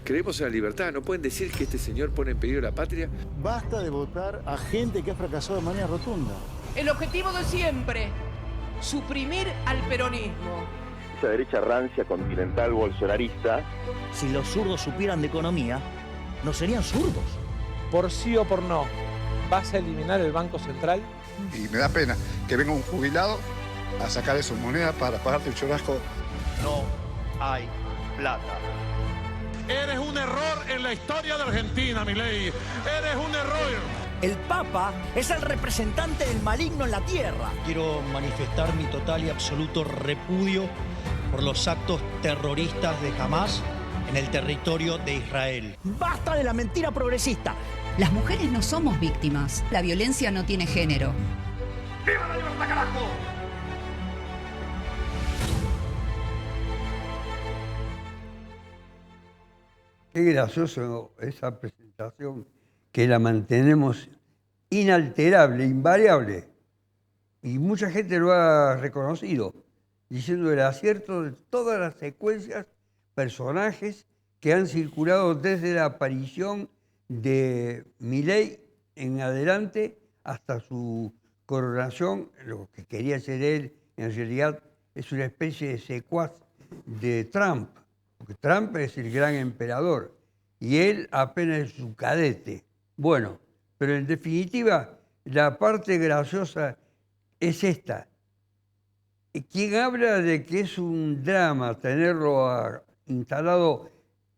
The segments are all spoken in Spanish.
Creemos en la libertad. ¿No pueden decir que este señor pone en peligro la patria? Basta de votar a gente que ha fracasado de manera rotunda. El objetivo de siempre, suprimir al peronismo. Esa derecha rancia, continental, bolsonarista. Si los zurdos supieran de economía, no serían zurdos. Por sí o por no, ¿vas a eliminar el Banco Central? Y me da pena que venga un jubilado a sacar sus monedas para pagarte el churrasco. No hay plata. Eres un error en la historia de Argentina, Milei. Eres un error. El Papa es el representante del maligno en la tierra. Quiero manifestar mi total y absoluto repudio por los actos terroristas de Hamás en el territorio de Israel. ¡Basta de la mentira progresista! Las mujeres no somos víctimas. La violencia no tiene género. ¡Viva la libertad, carajo! Qué gracioso esa presentación, que la mantenemos inalterable, invariable. Y mucha gente lo ha reconocido, diciendo el acierto de todas las secuencias, personajes que han circulado desde la aparición de Milei en adelante hasta su coronación. Lo que quería ser él, en realidad, es una especie de secuaz de Trump, porque Trump es el gran emperador y él apenas es su cadete. Bueno, pero en definitiva, la parte graciosa es esta. Quien habla de que es un drama tenerlo instalado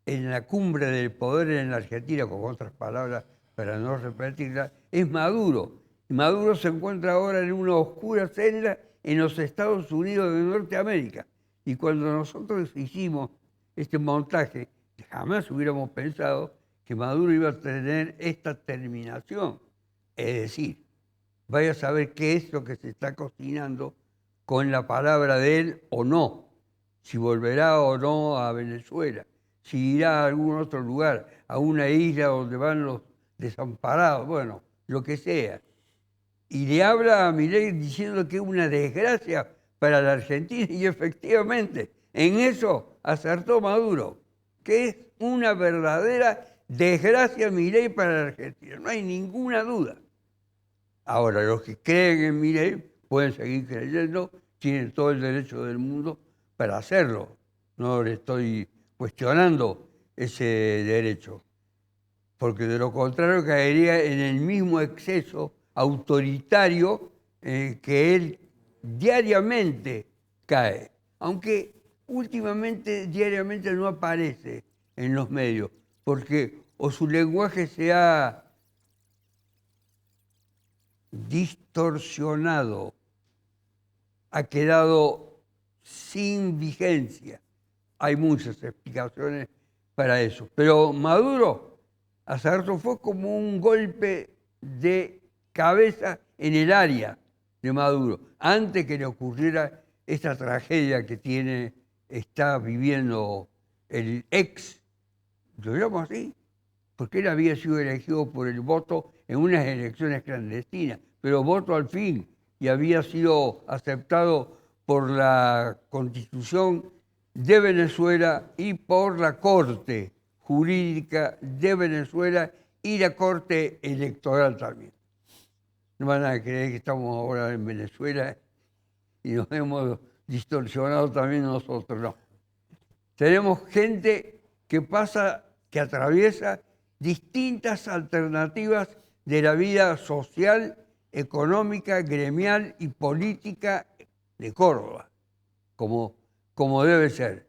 en la cumbre del poder en la Argentina, con otras palabras para no repetirla, es Maduro. Maduro se encuentra ahora en una oscura celda en los Estados Unidos de Norteamérica. Y cuando nosotros hicimos este montaje, jamás hubiéramos pensado que Maduro iba a tener esta terminación. Es decir, vaya a saber qué es lo que se está cocinando con la palabra de él o no. Si volverá o no a Venezuela, si irá a algún otro lugar, a una isla donde van los desamparados, bueno, lo que sea. Y le habla a Milei diciendo que es una desgracia para la Argentina, y efectivamente, en eso acertó Maduro, que es una verdadera desgracia Milei para la Argentina, no hay ninguna duda. Ahora, los que creen en Milei pueden seguir creyendo, tienen todo el derecho del mundo para hacerlo. No le estoy cuestionando ese derecho, porque de lo contrario caería en el mismo exceso autoritario que él diariamente cae, aunque últimamente diariamente no aparece en los medios, porque o su lenguaje se ha distorsionado, ha quedado sin vigencia. Hay muchas explicaciones para eso. Pero Maduro, acertó, fue como un golpe de cabeza en el área de Maduro, antes que le ocurriera esta tragedia que está viviendo el ex, lo llamo así, porque él había sido elegido por el voto en unas elecciones clandestinas, pero voto al fin, y había sido aceptado por la Constitución de Venezuela y por la Corte Jurídica de Venezuela y la Corte Electoral también. No van a creer que estamos ahora en Venezuela y nos hemos distorsionado también nosotros, no. Tenemos gente que atraviesa distintas alternativas de la vida social, económica, gremial y política de Córdoba, como debe ser.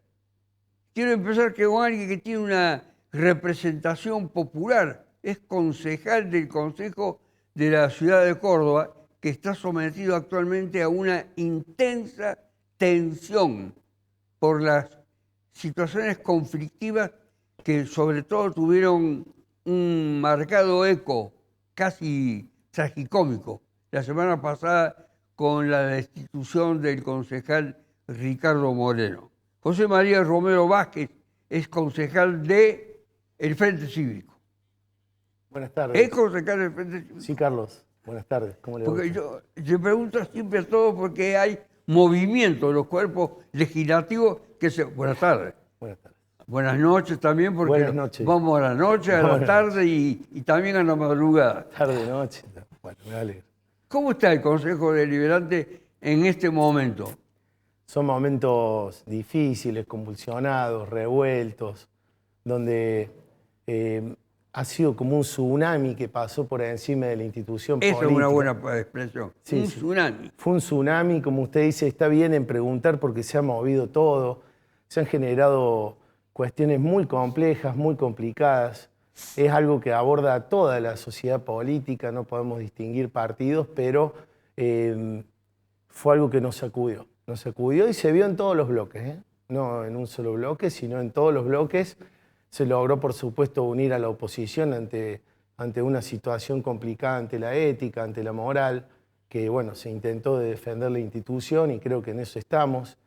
Quiero empezar con alguien que tiene una representación popular, es concejal del Consejo de la Ciudad de Córdoba, que está sometido actualmente a una intensa tensión por las situaciones conflictivas que sobre todo tuvieron un marcado eco casi tragicómico la semana pasada con la destitución del concejal Ricardo Moreno. José María Romero Vázquez es concejal del Frente Cívico. Buenas tardes. ¿Es concejal del Frente Cívico? Sí, Carlos. Buenas tardes. ¿Cómo le va? Porque yo pregunto siempre a todos porque hay movimiento en los cuerpos legislativos que se... Buenas tardes. Buenas tardes. Buenas noches también, porque Buenas noches. vamos a la noche, a la Buenas tarde y también a la madrugada. Tarde, noche. Bueno, me alegro. ¿Cómo está el Consejo Deliberante en este momento? Son momentos difíciles, convulsionados, revueltos, donde ha sido como un tsunami que pasó por encima de la institución política. Esa es una buena expresión. Sí, un sí. tsunami. Fue un tsunami, como usted dice, está bien en preguntar porque se ha movido todo, se han generado cuestiones muy complejas, muy complicadas. Es algo que aborda a toda la sociedad política, no podemos distinguir partidos, pero fue algo que nos sacudió y se vio en todos los bloques, ¿eh? No en un solo bloque, sino en todos los bloques. Se logró, por supuesto, unir a la oposición ante una situación complicada, ante la ética, ante la moral, que bueno, se intentó de defender la institución y creo que en eso estamos.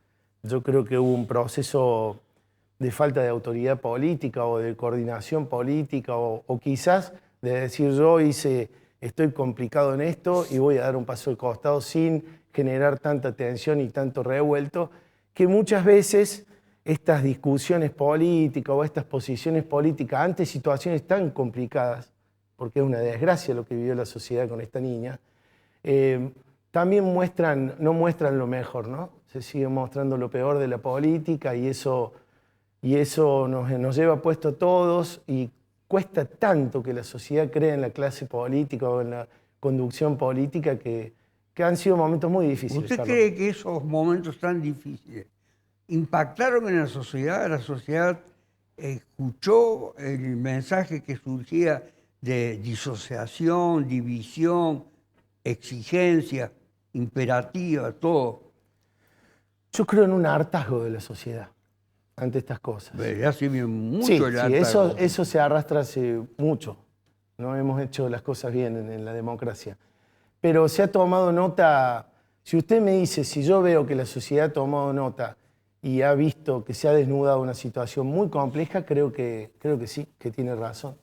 Yo creo que hubo un proceso de falta de autoridad política o de coordinación política o quizás de decir yo estoy complicado en esto y voy a dar un paso al costado sin generar tanta tensión y tanto revuelto, que muchas veces estas discusiones políticas o estas posiciones políticas ante situaciones tan complicadas, porque es una desgracia lo que vivió la sociedad con esta niña, también no muestran lo mejor, ¿no? Se sigue mostrando lo peor de la política y eso nos lleva puesto a todos y cuesta tanto que la sociedad crea en la clase política o en la conducción política que han sido momentos muy difíciles. ¿Usted Carlos. cree que esos momentos tan difíciles impactaron en la sociedad? ¿La sociedad escuchó el mensaje que surgía de disociación, división, exigencia, imperativa, todo? Yo creo en un hartazgo de la sociedad ante estas cosas. Ya se ve mucho Sí, el hartazgo. eso se arrastra hace mucho. No hemos hecho las cosas bien en la democracia. Pero se ha tomado nota. Si usted me dice, si yo veo que la sociedad ha tomado nota y ha visto que se ha desnudado una situación muy compleja, creo que sí, que tiene razón.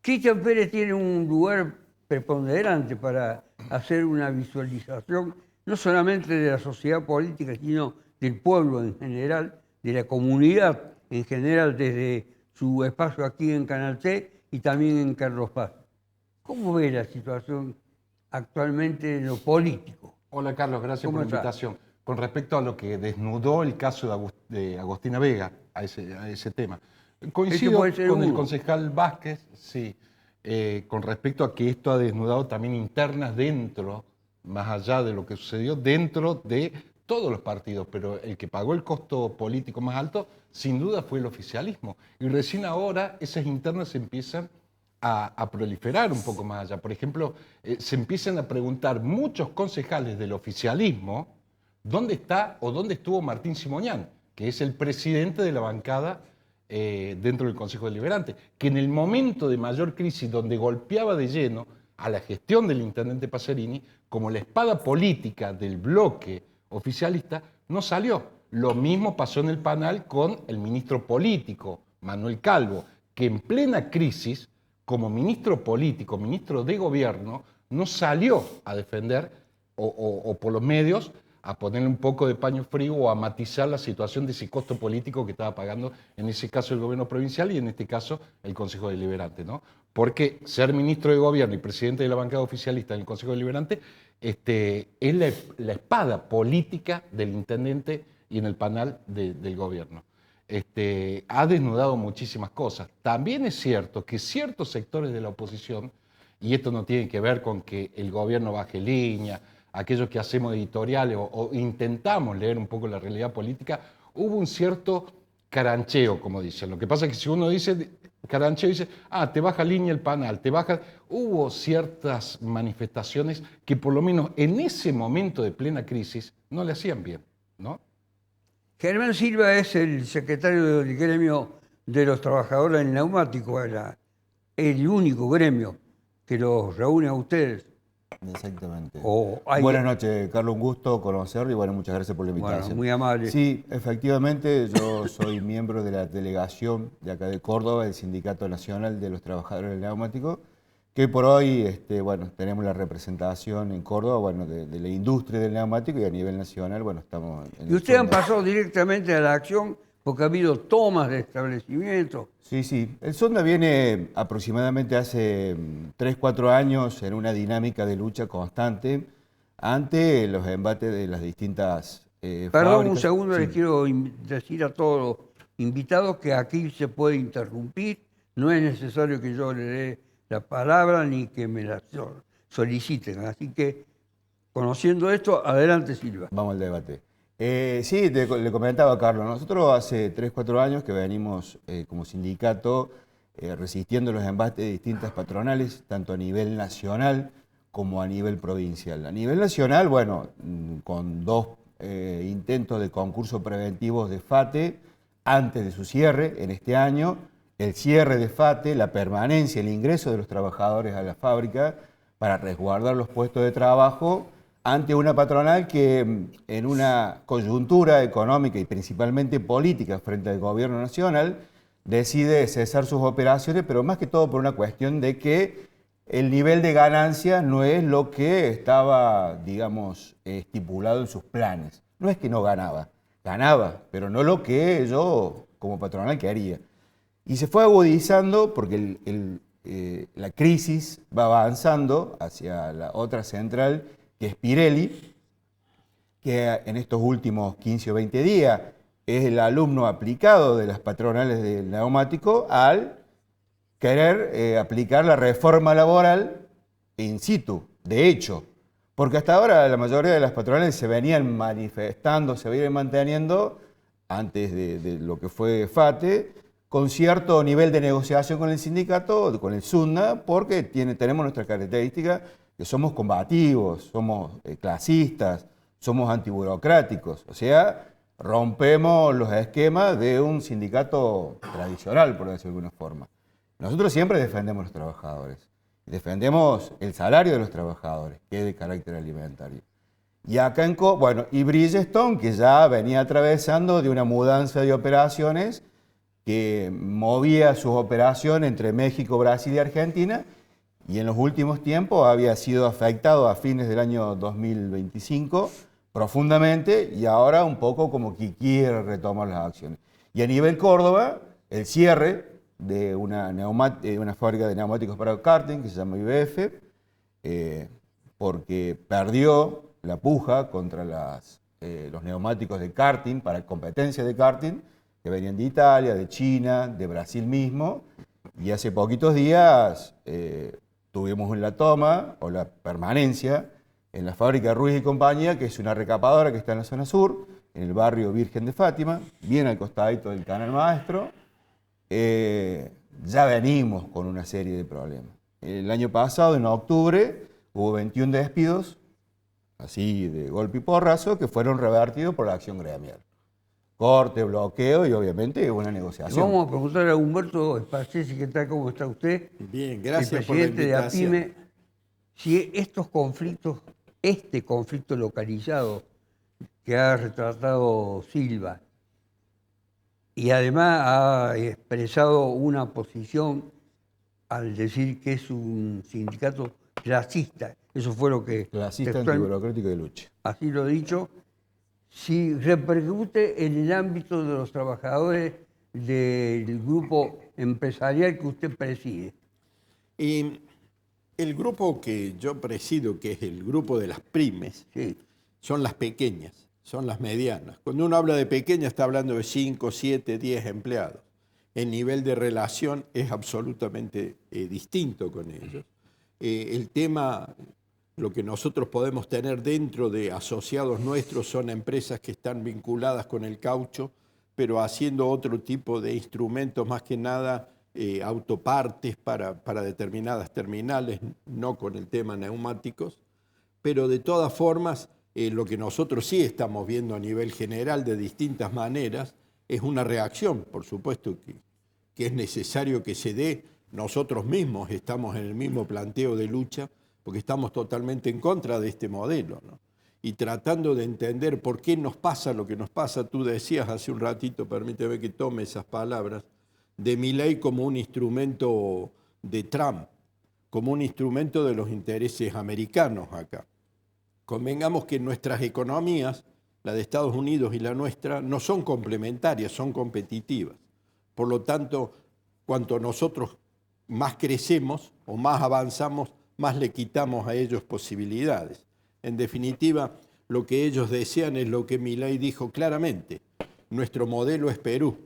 Cristian Pérez tiene un lugar preponderante para hacer una visualización, no solamente de la sociedad política, sino del pueblo en general, de la comunidad en general, desde su espacio aquí en Canal T y también en Carlos Paz. ¿Cómo ve la situación actualmente en lo político? Hola Carlos, gracias por la está? invitación. Con respecto a lo que desnudó el caso de Agostina Vega, a ese tema, coincido con el concejal Vázquez, sí, con respecto a que esto ha desnudado también internas dentro, más allá de lo que sucedió, dentro de todos los partidos, pero el que pagó el costo político más alto, sin duda, fue el oficialismo. Y recién ahora esas internas se empiezan a proliferar un poco más allá. Por ejemplo, se empiezan a preguntar muchos concejales del oficialismo dónde está o dónde estuvo Martín Simoñán, que es el presidente de la bancada dentro del Consejo Deliberante, que en el momento de mayor crisis, donde golpeaba de lleno a la gestión del intendente Pacerini, como la espada política del bloque oficialista, no salió. Lo mismo pasó en el Panal con el ministro político, Manuel Calvo, que en plena crisis, como ministro político, ministro de gobierno, no salió a defender o por los medios a ponerle un poco de paño frío o a matizar la situación de ese costo político que estaba pagando, en ese caso el gobierno provincial y en este caso el Consejo Deliberante, ¿no? Porque ser ministro de gobierno y presidente de la bancada oficialista en el Consejo Deliberante es la espada política del intendente y en el panel del gobierno. Ha desnudado muchísimas cosas. También es cierto que ciertos sectores de la oposición, y esto no tiene que ver con que el gobierno baje línea, aquellos que hacemos editoriales o intentamos leer un poco la realidad política, hubo un cierto carancheo, como dicen. Lo que pasa es que si uno dice carancheo, dice, te baja línea el panel, te baja... Hubo ciertas manifestaciones que por lo menos en ese momento de plena crisis no le hacían bien, ¿no? Germán Silva es el secretario del gremio de los trabajadores del neumático, el único gremio que los reúne a ustedes. Exactamente. Hay... Buenas noches, Carlos, un gusto conocerlo y bueno, muchas gracias por la invitación. Bueno, muy amable. Sí, efectivamente, yo soy miembro de la delegación de acá de Córdoba, del Sindicato Nacional de los Trabajadores del Neumático, que por hoy, bueno, tenemos la representación en Córdoba, bueno, de la industria del neumático y a nivel nacional, bueno, estamos... ¿Y ustedes han pasado directamente a la acción porque ha habido tomas de establecimientos. Sí. El Sonda viene aproximadamente hace 3, 4 años en una dinámica de lucha constante ante los embates de las distintas Perdón fábricas. un segundo, Sí. les quiero decir a todos los invitados que aquí se puede interrumpir, no es necesario que yo le dé la palabra ni que me la soliciten. Así que, conociendo esto, adelante Silva. Vamos al debate. Sí, le comentaba a Carlos, nosotros hace 3, 4 años que venimos como sindicato resistiendo los embates de distintas patronales, tanto a nivel nacional como a nivel provincial. A nivel nacional, bueno, con 2 intentos de concurso preventivos de FATE antes de su cierre en este año, el cierre de FATE, la permanencia, el ingreso de los trabajadores a la fábrica para resguardar los puestos de trabajo ante una patronal que en una coyuntura económica y principalmente política frente al gobierno nacional decide cesar sus operaciones, pero más que todo por una cuestión de que el nivel de ganancia no es lo que estaba, digamos, estipulado en sus planes. No es que no ganaba, pero no lo que yo como patronal quería. Y se fue agudizando porque la crisis va avanzando hacia la otra central, que es Pirelli, que en estos últimos 15 o 20 días es el alumno aplicado de las patronales del neumático al querer aplicar la reforma laboral in situ, de hecho. Porque hasta ahora la mayoría de las patronales se venían manifestando, se venían manteniendo, antes de lo que fue FATE, con cierto nivel de negociación con el sindicato, con el SUNDA, porque tenemos nuestra característica que somos combativos, somos clasistas, somos antiburocráticos, o sea, rompemos los esquemas de un sindicato tradicional, por decirlo de alguna forma. Nosotros siempre defendemos a los trabajadores, defendemos el salario de los trabajadores, que es de carácter alimentario. Y acá y Bridgestone, que ya venía atravesando de una mudanza de operaciones, que movía sus operaciones entre México, Brasil y Argentina, y en los últimos tiempos había sido afectado a fines del año 2025 profundamente, y ahora un poco como que quiere retomar las acciones. Y a nivel Córdoba, el cierre de una fábrica de neumáticos para karting que se llama IBF, porque perdió la puja contra los neumáticos de karting, para competencia de karting, que venían de Italia, de China, de Brasil mismo, y hace poquitos días tuvimos la toma o la permanencia en la fábrica Ruiz y Compañía, que es una recapadora que está en la zona sur, en el barrio Virgen de Fátima, bien al costadito del Canal Maestro. Ya venimos con una serie de problemas. El año pasado, en octubre, hubo 21 despidos, así de golpe y porrazo, que fueron revertidos por la acción gremial. Corte, bloqueo y obviamente una negociación. Vamos a preguntar a Humberto Espacesi, ¿qué tal? ¿Cómo está usted? Bien, gracias el por la presidente de invitación. APIME, si estos conflictos, este conflicto localizado que ha retratado Silva, y además ha expresado una posición al decir que es un sindicato clasista, eso fue lo que... Clasista, antiburocrático de lucha. Así lo he dicho. Si repercute en el ámbito de los trabajadores del grupo empresarial que usted preside. Y el grupo que yo presido, que es el grupo de las pymes, sí, son las pequeñas, son las medianas. Cuando uno habla de pequeñas está hablando de 5, 7, 10 empleados. El nivel de relación es absolutamente distinto con ellos. El tema... Lo que nosotros podemos tener dentro de asociados nuestros son empresas que están vinculadas con el caucho, pero haciendo otro tipo de instrumentos, más que nada autopartes para determinadas terminales, no con el tema neumáticos. Pero de todas formas, lo que nosotros sí estamos viendo a nivel general de distintas maneras es una reacción, por supuesto que es necesario que se dé. Nosotros mismos estamos en el mismo planteo de lucha, porque estamos totalmente en contra de este modelo, ¿no? Y tratando de entender por qué nos pasa lo que nos pasa. Tú decías hace un ratito, permíteme que tome esas palabras, de Milei como un instrumento de Trump, como un instrumento de los intereses americanos acá. Convengamos que nuestras economías la de Estados Unidos y la nuestra, no son complementarias, son competitivas. Por lo tanto, cuanto nosotros más crecemos o más avanzamos, más le quitamos a ellos posibilidades. En definitiva, lo que ellos desean es lo que Milei dijo claramente. Nuestro modelo es Perú.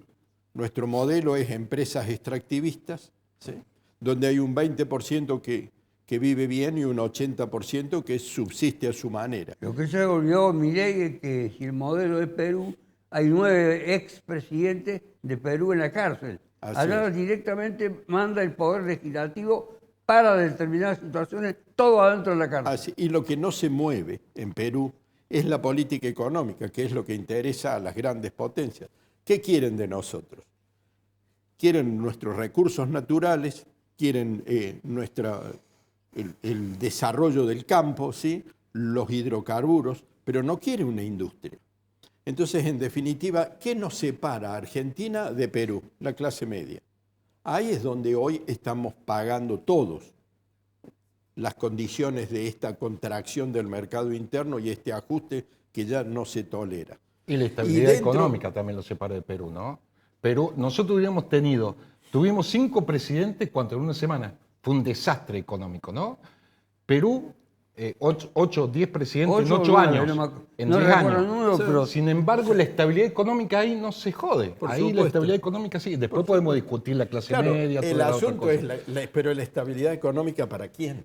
Nuestro modelo es empresas extractivistas, ¿sí?, donde hay un 20% que vive bien y un 80% que subsiste a su manera. Lo que se olvidó Milei es que si el modelo es Perú, hay 9 expresidentes de Perú en la cárcel. Allá directamente manda el poder legislativo para determinadas situaciones, todo adentro de la cárcel. Y lo que no se mueve en Perú es la política económica, que es lo que interesa a las grandes potencias. ¿Qué quieren de nosotros? Quieren nuestros recursos naturales, quieren el desarrollo del campo, ¿sí?, los hidrocarburos, pero no quieren una industria. Entonces, en definitiva, ¿qué nos separa a Argentina de Perú? La clase media. Ahí es donde hoy estamos pagando todos las condiciones de esta contracción del mercado interno y este ajuste que ya no se tolera. Y la estabilidad económica también lo separa de Perú, ¿no? Perú, nosotros tuvimos 5 presidentes, ¿cuánto? En una semana. Fue un desastre económico, ¿no? Perú, 8 o 10 presidentes en 8 años. En 10 años. Pero sin embargo, la estabilidad económica ahí no se jode. Ahí la estabilidad económica sí. Después podemos discutir la clase media. El asunto es, pero la estabilidad económica ¿para quién?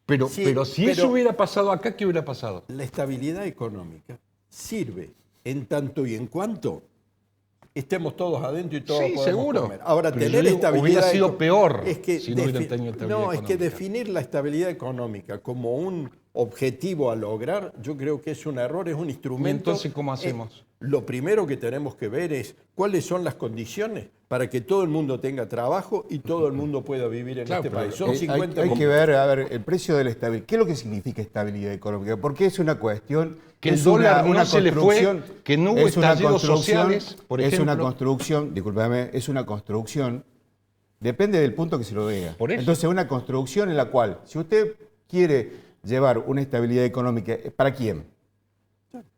Pero si eso hubiera pasado acá, ¿qué hubiera pasado? La estabilidad económica sirve en tanto y en cuanto estemos todos adentro y todos podemos seguro comer. Ahora, pero tener estabilidad hubiera sido peor si no hubieran tenido estabilidad económica. Es que definir la estabilidad económica como un objetivo a lograr, yo creo que es un error, es un instrumento. ¿Y entonces cómo hacemos? Lo primero que tenemos que ver es cuáles son las condiciones para que todo el mundo tenga trabajo y todo el mundo pueda vivir en este país. Son 50 hay que ver, el precio de la estabilidad. ¿Qué es lo que significa estabilidad económica? Porque es una cuestión... Que el dólar no se le fue, que no hubo estallidos sociales, por ejemplo. Es una construcción, discúlpame, es una construcción, depende del punto que se lo vea. Entonces, una construcción en la cual, si usted quiere llevar una estabilidad económica, ¿para quién?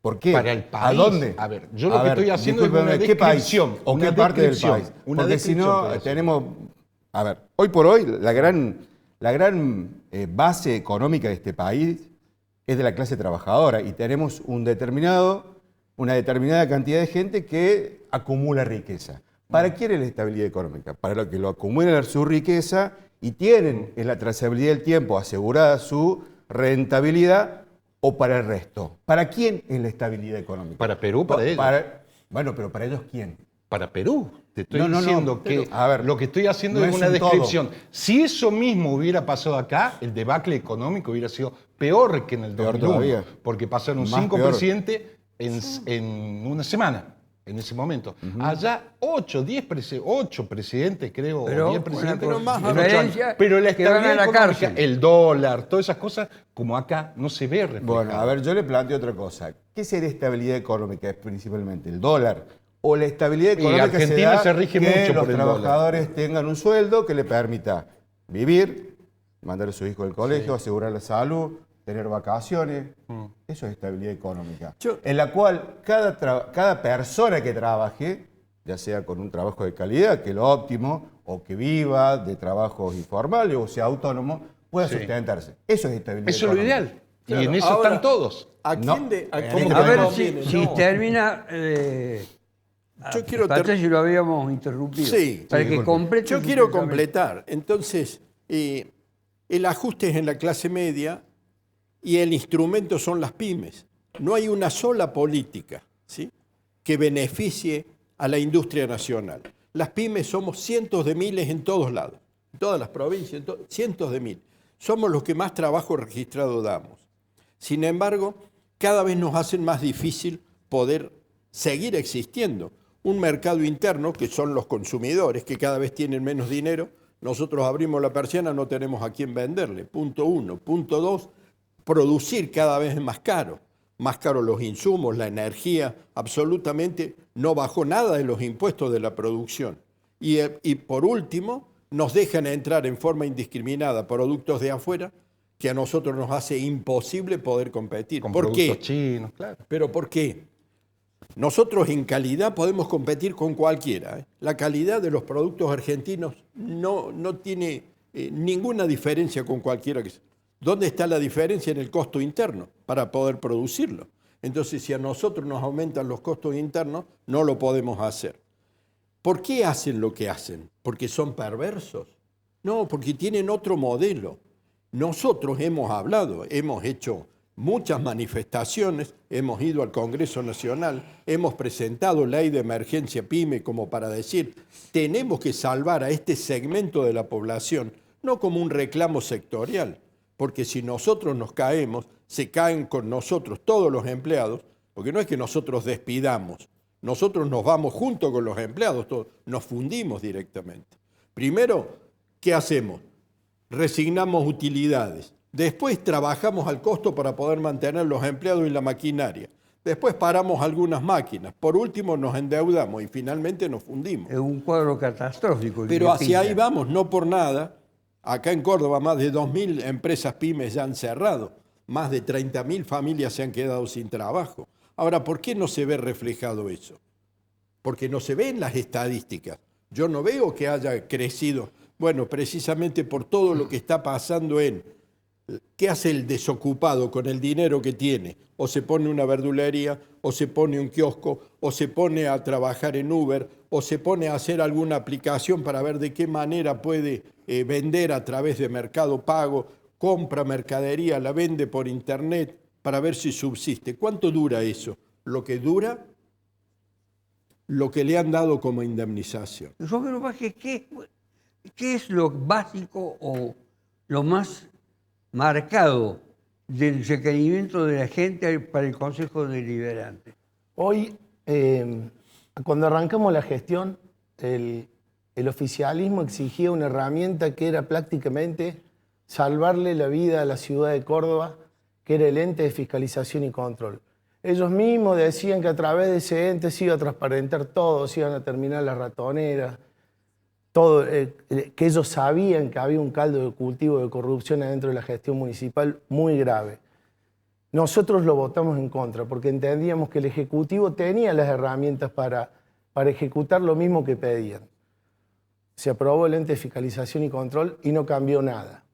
¿Por qué? Para el país. ¿A dónde? A ver, yo lo que estoy haciendo es una descripción. ¿Qué país? ¿O qué parte del país? Porque si no, tenemos... A ver, hoy por hoy, la gran base económica de este país es de la clase trabajadora y tenemos una determinada cantidad de gente que acumula riqueza. ¿Para quién es la estabilidad económica? Para los que lo acumulan su riqueza y tienen en la trazabilidad del tiempo asegurada su rentabilidad, o para el resto. ¿Para quién es la estabilidad económica? Para Perú, para ellos. Bueno, pero ¿para ellos quién? Para Perú. Te estoy diciendo que a ver, lo que estoy haciendo es una descripción. Si eso mismo hubiera pasado acá, el debacle económico hubiera sido peor que en el 2001. Todavía. Porque pasaron 5 presidentes en una semana. En ese momento. Allá 8 presidentes, creo, pero, 10 presidentes. Pero la estabilidad económica, el dólar, todas esas cosas, como acá, no se ve reflejado. Bueno, a ver, yo le planteo otra cosa. ¿Qué sería estabilidad económica principalmente? ¿El dólar? ¿O la estabilidad económica Argentina se rige que mucho los por el trabajadores dólar? Tengan un sueldo que le permita vivir, mandar a su hijo al colegio, asegurar la salud, tener vacaciones? Eso es estabilidad económica. En la cual cada persona que trabaje, ya sea con un trabajo de calidad, que es lo óptimo, o que viva de trabajos informales, o sea autónomo, pueda sustentarse. Eso es estabilidad económica. Eso es lo ideal. Claro. Y en eso están todos. A ver si termina... si lo habíamos interrumpido. Sí. Para que complete. Yo quiero completar. Entonces, el ajuste es en la clase media y el instrumento son las pymes. No hay una sola política, ¿sí?, que beneficie a la industria nacional. Las pymes somos cientos de miles en todos lados, en todas las provincias, cientos de miles. Somos los que más trabajo registrado damos. Sin embargo, cada vez nos hacen más difícil poder seguir existiendo. Un mercado interno, que son los consumidores, que cada vez tienen menos dinero. Nosotros abrimos la persiana, no tenemos a quién venderle. Punto 1. Punto 2, producir cada vez es más caro. Más caro los insumos, la energía, absolutamente no bajó nada de los impuestos de la producción. Y por último, nos dejan entrar en forma indiscriminada productos de afuera que a nosotros nos hace imposible poder competir. Con ¿Por productos qué? chinos, claro. ¿Pero por qué? Nosotros en calidad podemos competir con cualquiera. La calidad de los productos argentinos no tiene ninguna diferencia con cualquiera que sea. ¿Dónde está la diferencia? En el costo interno para poder producirlo. Entonces, si a nosotros nos aumentan los costos internos, no lo podemos hacer. ¿Por qué hacen lo que hacen? ¿Porque son perversos? No, porque tienen otro modelo. Nosotros hemos hablado, hemos hecho muchas manifestaciones, hemos ido al Congreso Nacional, hemos presentado ley de emergencia PYME como para decir, tenemos que salvar a este segmento de la población, no como un reclamo sectorial, porque si nosotros nos caemos, se caen con nosotros todos los empleados, porque no es que nosotros despidamos, nosotros nos vamos junto con los empleados, todos, nos fundimos directamente. Primero, ¿qué hacemos? Resignamos utilidades. Después trabajamos al costo para poder mantener los empleados y la maquinaria. Después paramos algunas máquinas. Por último nos endeudamos y finalmente nos fundimos. Es un cuadro catastrófico. Pero hacia ahí vamos, no por nada. Acá en Córdoba más de 2.000 empresas pymes ya han cerrado. Más de 30.000 familias se han quedado sin trabajo. Ahora, ¿por qué no se ve reflejado eso? Porque no se ve en las estadísticas. Yo no veo que haya crecido. Bueno, precisamente por todo lo que está pasando en ¿qué hace el desocupado con el dinero que tiene? O se pone una verdulería, o se pone un kiosco, o se pone a trabajar en Uber, o se pone a hacer alguna aplicación para ver de qué manera puede vender a través de Mercado Pago, compra mercadería, la vende por internet para ver si subsiste. ¿Cuánto dura eso? Lo que dura, lo que le han dado como indemnización. Yo creo que ¿qué es lo básico o lo más marcado del requerimiento de la gente para el Consejo Deliberante? Hoy, cuando arrancamos la gestión, el oficialismo exigía una herramienta que era prácticamente salvarle la vida a la ciudad de Córdoba, que era el ente de fiscalización y control. Ellos mismos decían que a través de ese ente se iba a transparentar todo, se iban a terminar las ratoneras, todo, que ellos sabían que había un caldo de cultivo de corrupción adentro de la gestión municipal muy grave. Nosotros lo votamos en contra porque entendíamos que el Ejecutivo tenía las herramientas para ejecutar lo mismo que pedían. Se aprobó el ente de fiscalización y control y no cambió nada.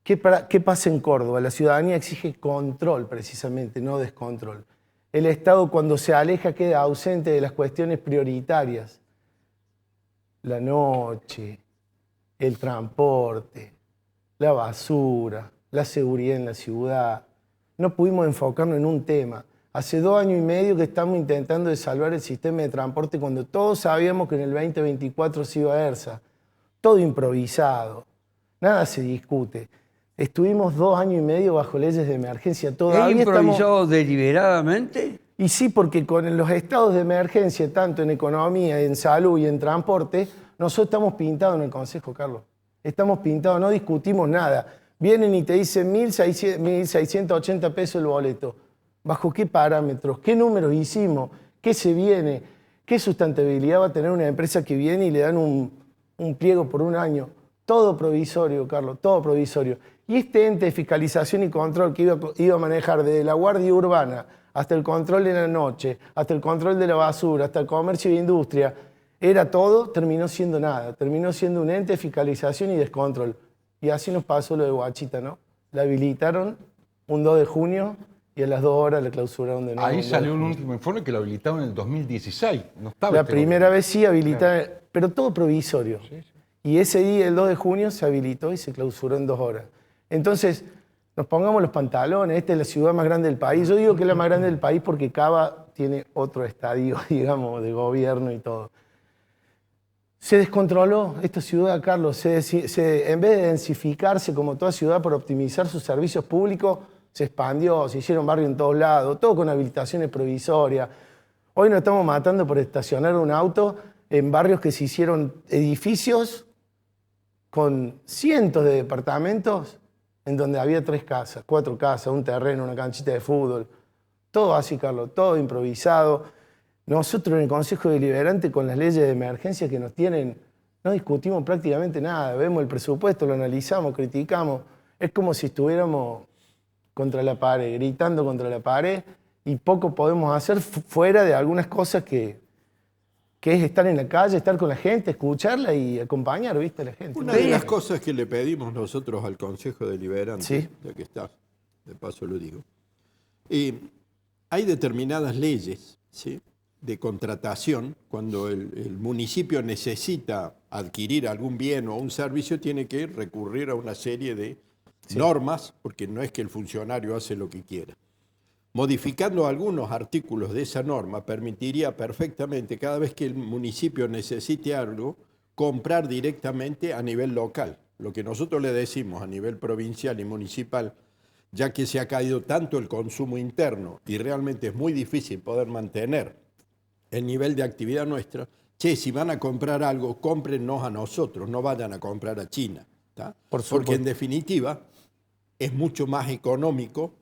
¿Qué pasa en Córdoba? La ciudadanía exige control precisamente, no descontrol. El Estado cuando se aleja queda ausente de las cuestiones prioritarias. La noche, el transporte, la basura, la seguridad en la ciudad. No pudimos enfocarnos en un tema. Hace 2 años y medio que estamos intentando de salvar el sistema de transporte cuando todos sabíamos que en el 2024 se iba a ERSA. Todo improvisado, nada se discute. Estuvimos 2 años y medio bajo leyes de emergencia. Todavía ¿Es improvisado deliberadamente? Y sí, porque con los estados de emergencia, tanto en economía, en salud y en transporte, nosotros estamos pintados en el Consejo, Carlos. Estamos pintados, no discutimos nada. Vienen y te dicen 1.680 pesos el boleto. ¿Bajo qué parámetros? ¿Qué números hicimos? ¿Qué se viene? ¿Qué sustentabilidad va a tener una empresa que viene y le dan un pliego por 1 año? Todo provisorio, Carlos, todo provisorio. Y este ente de fiscalización y control que iba a manejar desde la Guardia Urbana hasta el control de la noche, hasta el control de la basura, hasta el comercio e industria, era todo, terminó siendo nada. Terminó siendo un ente de fiscalización y descontrol. Y así nos pasó lo de Guachita, ¿no? La habilitaron un 2 de junio y a las 2 horas la clausuraron de nuevo. Ahí salió un último informe que lo habilitaron en el 2016. No estaba la primera vez sí habilitaron, claro, pero todo provisorio. Sí, sí. Y ese día, el 2 de junio, se habilitó y se clausuró en 2 horas. Entonces, nos pongamos los pantalones, esta es la ciudad más grande del país. Yo digo que es la más grande del país porque Cava tiene otro estadio, digamos, de gobierno y todo. Se descontroló esta ciudad, Carlos. En vez de densificarse como toda ciudad por optimizar sus servicios públicos, se expandió, se hicieron barrios en todos lados, todo con habilitaciones provisorias. Hoy nos estamos matando por estacionar un auto en barrios que se hicieron edificios con cientos de departamentos en donde había 3 casas, 4 casas, un terreno, una canchita de fútbol. Todo así, Carlos, todo improvisado. Nosotros en el Consejo Deliberante, con las leyes de emergencia que nos tienen, no discutimos prácticamente nada. Vemos el presupuesto, lo analizamos, criticamos. Es como si estuviéramos contra la pared, gritando contra la pared y poco podemos hacer fuera de algunas cosas que es estar en la calle, estar con la gente, escucharla y acompañar, ¿viste? A la gente. Una de las cosas que le pedimos nosotros al Consejo Deliberante, ya que está, de paso lo digo, hay determinadas leyes, ¿sí?, de contratación. Cuando el municipio necesita adquirir algún bien o un servicio, tiene que recurrir a una serie de normas, porque no es que el funcionario hace lo que quiera. Modificando algunos artículos de esa norma, permitiría perfectamente, cada vez que el municipio necesite algo, comprar directamente a nivel local. Lo que nosotros le decimos a nivel provincial y municipal, ya que se ha caído tanto el consumo interno y realmente es muy difícil poder mantener el nivel de actividad nuestra, si van a comprar algo, cómprennos a nosotros, no vayan a comprar a China. Porque en definitiva es mucho más económico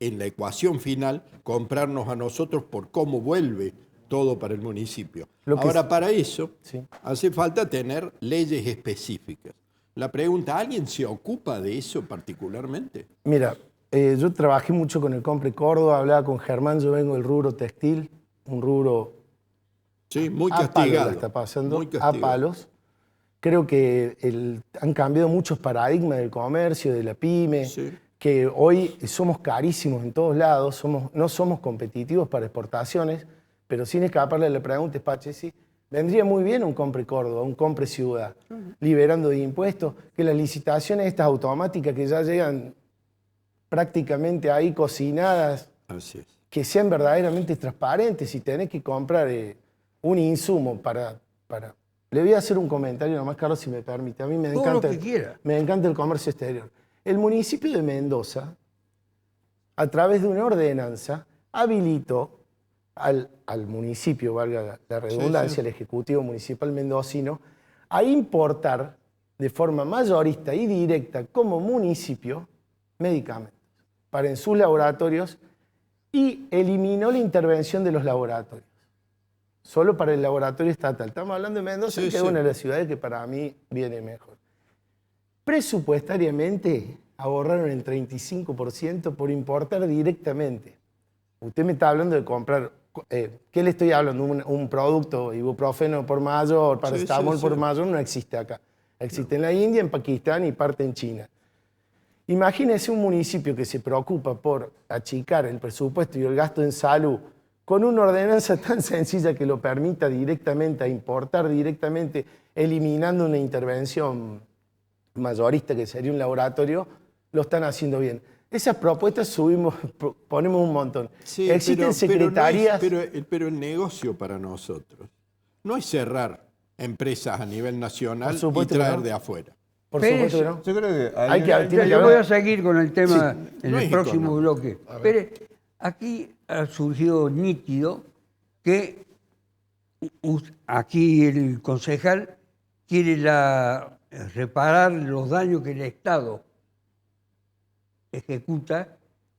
en la ecuación final comprarnos a nosotros por cómo vuelve todo para el municipio. Ahora, para eso hace falta tener leyes específicas. La pregunta, ¿alguien se ocupa de eso particularmente? Mira, yo trabajé mucho con el Compre Córdoba, hablaba con Germán, yo vengo del rubro textil, un rubro muy a castigado. palos la está pasando, a palos. Creo que han cambiado muchos paradigmas del comercio, de la pyme, que hoy somos carísimos en todos lados, no somos competitivos para exportaciones, pero sin escaparle a la pregunta, Pache, sí, vendría muy bien un Compre Córdoba, un Compre Ciudad, liberando de impuestos, que las licitaciones estas automáticas que ya llegan prácticamente ahí cocinadas, que sean verdaderamente transparentes. Si tenés que comprar un insumo para... Le voy a hacer un comentario nomás, Carlos, si me permite. A mí me encanta el comercio exterior. El municipio de Mendoza, a través de una ordenanza, habilitó al municipio, valga la redundancia, el Ejecutivo Municipal mendocino, a importar de forma mayorista y directa como municipio medicamentos para en sus laboratorios y eliminó la intervención de los laboratorios. Solo para el laboratorio estatal. Estamos hablando de Mendoza, que es una de las ciudades que para mí viene mejor. Presupuestariamente ahorraron el 35% por importar directamente. Usted me está hablando de comprar, ¿qué le estoy hablando? Un producto, ibuprofeno por mayor, paracetamol por mayor, no existe acá. Existe en la India, en Pakistán y parte en China. Imagínese un municipio que se preocupa por achicar el presupuesto y el gasto en salud con una ordenanza tan sencilla que lo permita directamente a importar directamente, eliminando una intervención mayorista que sería un laboratorio, lo están haciendo bien. Esas propuestas ponemos un montón. Sí, existen secretarías... Pero el negocio para nosotros no es cerrar empresas a nivel nacional y traer de afuera. Por supuesto que no. Yo creo que yo voy a seguir con el tema en el próximo bloque. Pero aquí ha surgido nítido que aquí el concejal quiere reparar los daños que el Estado ejecuta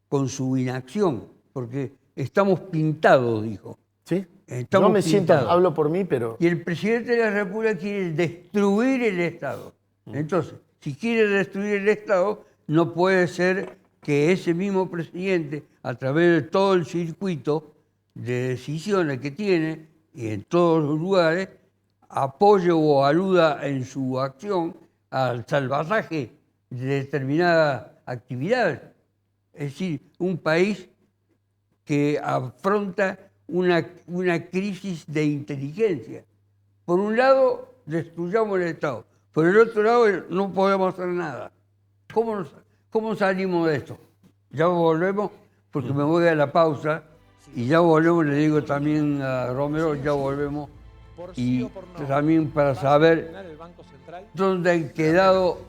con su inacción, porque estamos pintados, dijo. Sí. Estamos no me siento, pintados. hablo por mí, pero... Y el presidente de la República quiere destruir el Estado. Entonces, si quiere destruir el Estado, no puede ser que ese mismo presidente, a través de todo el circuito de decisiones que tiene y en todos los lugares, apoye o aluda en su acción al salvataje de determinadas actividades. Es decir, un país que afronta una crisis de inteligencia. Por un lado, destruyamos el Estado. Por el otro lado, no podemos hacer nada. ¿Cómo salimos de esto? Ya volvemos, porque me voy a la pausa, y ya volvemos, le digo también a Romero, ya volvemos. Y también para saber dónde han quedado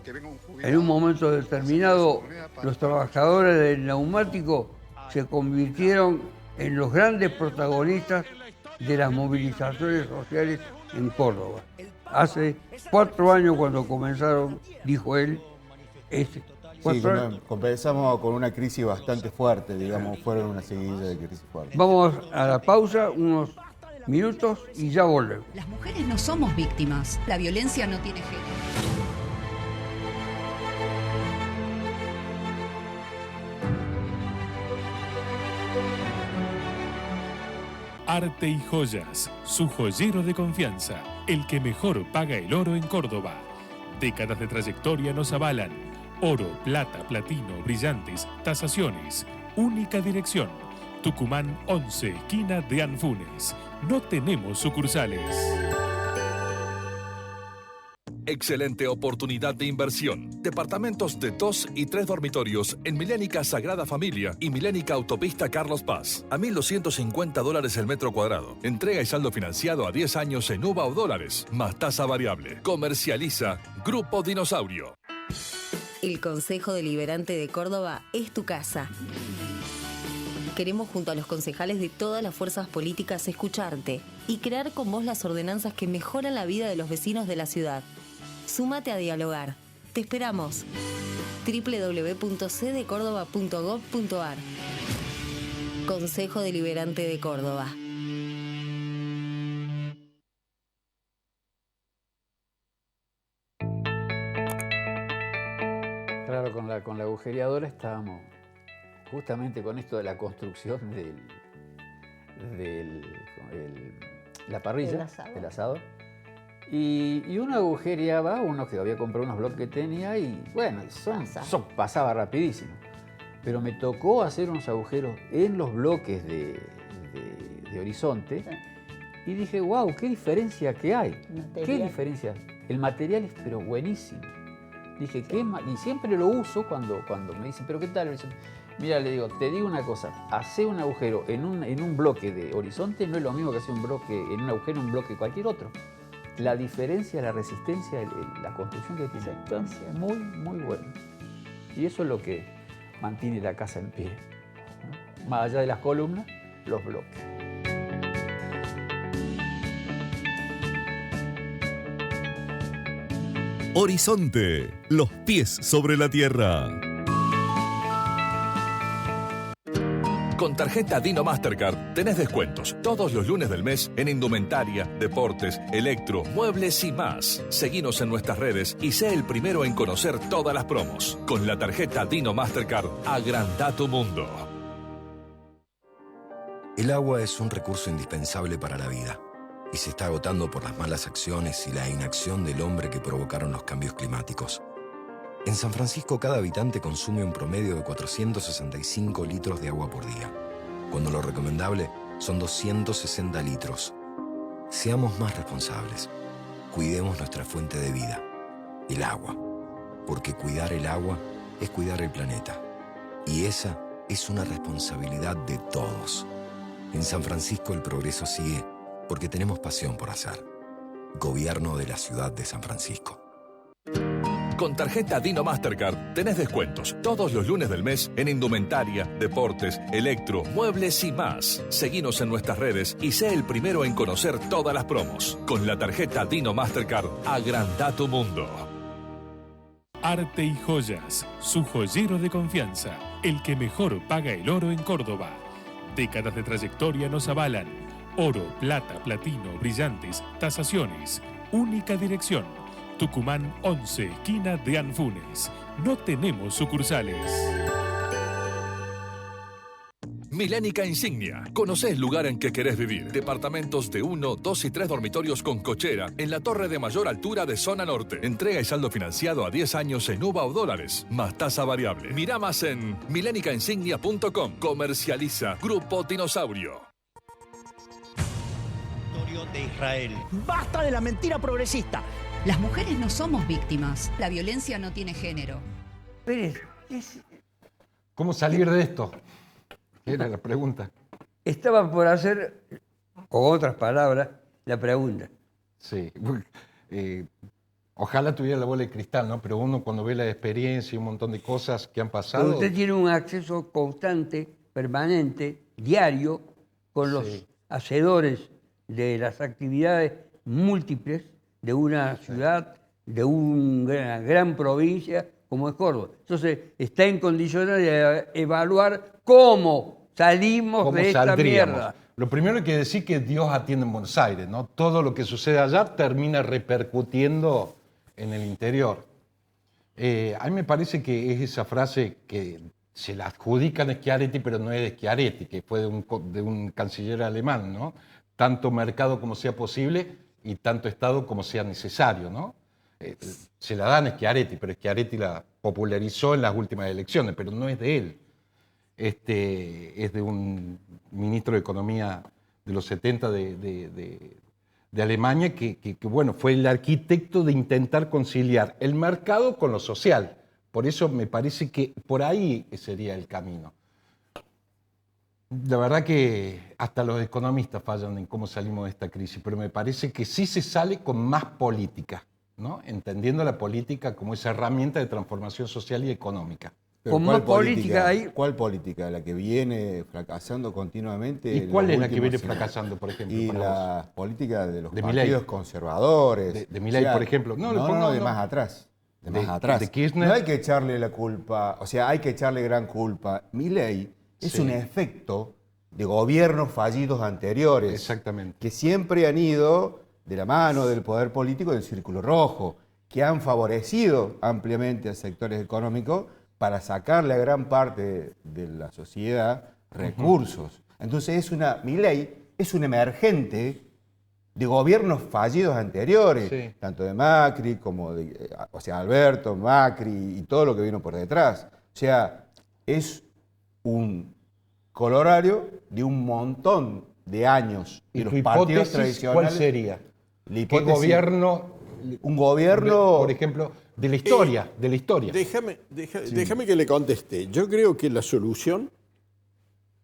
en un momento determinado los trabajadores del neumático, se convirtieron en los grandes protagonistas de las movilizaciones sociales en Córdoba. Hace 4 años cuando comenzaron, dijo él, comenzamos con una crisis bastante fuerte, digamos, fueron una seguidilla de crisis fuertes. Vamos a la pausa, unos minutos y ya volvemos. Las mujeres no somos víctimas, la violencia no tiene género. Arte y Joyas, su joyero de confianza, el que mejor paga el oro en Córdoba. Décadas de trayectoria nos avalan. Oro, plata, platino, brillantes, tasaciones. Única dirección. Tucumán 11, esquina de Anfunes. No tenemos sucursales. Excelente oportunidad de inversión. Departamentos de 2 y 3 dormitorios en Milénica Sagrada Familia y Milénica Autopista Carlos Paz. A $1.250 el metro cuadrado. Entrega y saldo financiado a 10 años en UVA o dólares, más tasa variable. Comercializa Grupo Dinosaurio. El Consejo Deliberante de Córdoba es tu casa. Queremos, junto a los concejales de todas las fuerzas políticas, escucharte y crear con vos las ordenanzas que mejoran la vida de los vecinos de la ciudad. Súmate a dialogar. Te esperamos. www.cdecordoba.gov.ar. Consejo Deliberante de Córdoba. Claro, con la agujereadora estábamos justamente con esto de la construcción la parrilla, del asador. Y uno agujereaba, uno que había comprado unos bloques que tenía y bueno, pasaba rapidísimo. Pero me tocó hacer unos agujeros en los bloques de horizonte y dije, wow, qué diferencia que hay. Qué diferencia. El material es pero buenísimo. Dije, y siempre lo uso cuando me dicen, pero ¿qué tal? Mira, le digo, te digo una cosa, hacer un agujero en un bloque de horizonte no es lo mismo que hacer un agujero en un bloque cualquier otro. La diferencia, la resistencia, la construcción que tiene es muy, muy buena. Y eso es lo que mantiene la casa en pie, ¿no? Más allá de las columnas, los bloques. Horizonte, los pies sobre la tierra. Con tarjeta Dino Mastercard tenés descuentos todos los lunes del mes en indumentaria, deportes, electro, muebles y más. Seguinos en nuestras redes y sé el primero en conocer todas las promos. Con la tarjeta Dino Mastercard, agranda tu mundo. El agua es un recurso indispensable para la vida y se está agotando por las malas acciones y la inacción del hombre que provocaron los cambios climáticos. En San Francisco, cada habitante consume un promedio de 465 litros de agua por día, cuando lo recomendable son 260 litros. Seamos más responsables. Cuidemos nuestra fuente de vida, el agua, porque cuidar el agua es cuidar el planeta. Y esa es una responsabilidad de todos. En San Francisco el progreso sigue porque tenemos pasión por hacer. Gobierno de la Ciudad de San Francisco. Con tarjeta Dino Mastercard tenés descuentos todos los lunes del mes en indumentaria, deportes, electro, muebles y más. Seguinos en nuestras redes y sé el primero en conocer todas las promos. Con la tarjeta Dino Mastercard, agranda tu mundo. Arte y Joyas, su joyero de confianza, el que mejor paga el oro en Córdoba. Décadas de trayectoria nos avalan. Oro, plata, platino, brillantes, tasaciones. Única dirección. Tucumán 11, esquina de Anfunes. No tenemos sucursales. Milénica Insignia. Conocés el lugar en que querés vivir. Departamentos de 1, 2 y 3 dormitorios con cochera en la torre de mayor altura de zona norte. Entrega y saldo financiado a 10 años en UVA o dólares, más tasa variable. Mirá más en milénicainsignia.com. Comercializa Grupo Dinosaurio. De Israel. ¡Basta de la mentira progresista! Las mujeres no somos víctimas. La violencia no tiene género. Pérez, ¿cómo salir de esto? Era la pregunta. Estaba por hacer, con otras palabras, la pregunta. Sí. Ojalá tuviera la bola de cristal, ¿no? Pero uno cuando ve la experiencia y un montón de cosas que han pasado... Pero usted tiene un acceso constante, permanente, diario, con los hacedores de las actividades múltiples de una ciudad, de una gran provincia como es Córdoba. Entonces, está en condiciones de evaluar cómo salimos de esta mierda. Lo primero hay que decir que Dios atiende en Buenos Aires, ¿no? Todo lo que sucede allá termina repercutiendo en el interior. A mí me parece que es esa frase que se la adjudican a Schiaretti, pero no es de Schiaretti, que fue de un canciller alemán, ¿no? Tanto mercado como sea posible y tanto Estado como sea necesario, ¿no? Se la dan a Schiaretti, pero Schiaretti la popularizó en las últimas elecciones, pero no es de él. Es de un ministro de Economía de los 70 de Alemania que, bueno, fue el arquitecto de intentar conciliar el mercado con lo social. Por eso me parece que por ahí sería el camino. La verdad que hasta los economistas fallan en cómo salimos de esta crisis, pero me parece que sí se sale con más política, ¿no? Entendiendo la política como esa herramienta de transformación social y económica. Con más política hay... ¿Cuál política? ¿La que viene fracasando continuamente? ¿Y cuál es la que viene fracasando, por ejemplo? Y la política de los partidos conservadores. De Milei, por ejemplo. No, de más atrás. De más atrás. De Kirchner. No hay que echarle la culpa, o sea, hay que echarle gran culpa. Milei es un efecto de gobiernos fallidos anteriores. Exactamente. Que siempre han ido de la mano del poder político del Círculo Rojo, que han favorecido ampliamente a sectores económicos para sacarle a gran parte de la sociedad recursos. Entonces Milei es un emergente de gobiernos fallidos anteriores, tanto de Macri como de, Alberto, Macri y todo lo que vino por detrás. O sea, es un colorario de un montón de años de los partidos tradicionales. ¿Cuál sería? ¿Qué gobierno? Un gobierno, por ejemplo, de la historia. Déjame que le conteste. Yo creo que la solución,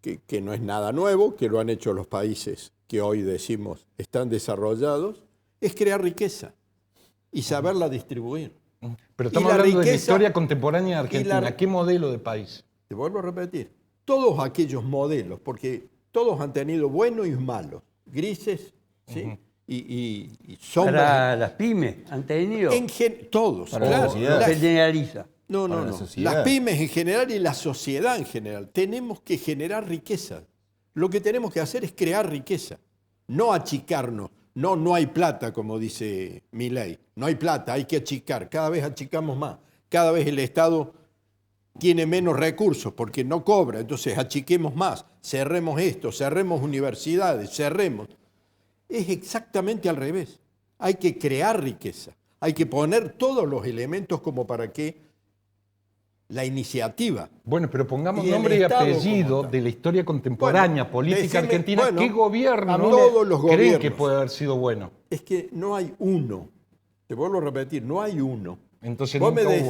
que no es nada nuevo, que lo han hecho los países que hoy decimos están desarrollados, es crear riqueza y saberla distribuir. Pero estamos hablando de la historia contemporánea de Argentina. ¿Qué modelo de país? Te vuelvo a repetir. Todos aquellos modelos, porque todos han tenido buenos y malos, grises, ¿sí? Y sombras. Para las pymes han tenido. Todos, para claro. La sociedad. Se generaliza. No. Las pymes en general y la sociedad en general. Tenemos que generar riqueza. Lo que tenemos que hacer es crear riqueza, no achicarnos. No hay plata, como dice Milei. No hay plata, hay que achicar. Cada vez achicamos más. Cada vez el Estado tiene menos recursos porque no cobra. Entonces achiquemos más. Cerremos esto, cerremos universidades, cerremos. Es exactamente al revés. Hay que crear riqueza. Hay que poner todos los elementos como para que la iniciativa. Bueno, pero pongamos nombre y apellido de la historia contemporánea, política argentina. ¿Qué gobierno creen que puede haber sido bueno? Es que no hay uno. Te vuelvo a repetir, no hay uno. Entonces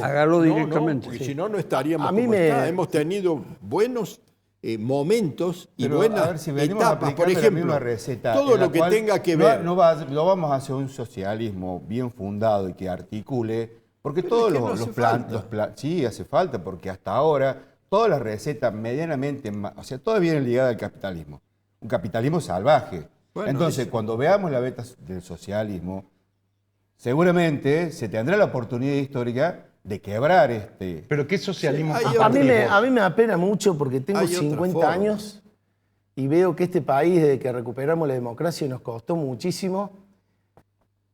hágalo directamente. Porque si no estaríamos como está. Hemos tenido buenos momentos y buenas etapas. Por ejemplo, todo lo que tenga que ver. No vamos hacia un socialismo bien fundado y que articule. Porque todos los planes, sí, hace falta, porque hasta ahora todas las recetas medianamente, o sea, todas vienen ligadas al capitalismo. Un capitalismo salvaje. Bueno, entonces, cuando veamos la beta del socialismo, seguramente se tendrá la oportunidad histórica de quebrar este... ¿Pero qué socialismo? A mí me da pena mucho porque tengo 50 años y veo que este país, desde que recuperamos la democracia, nos costó muchísimo.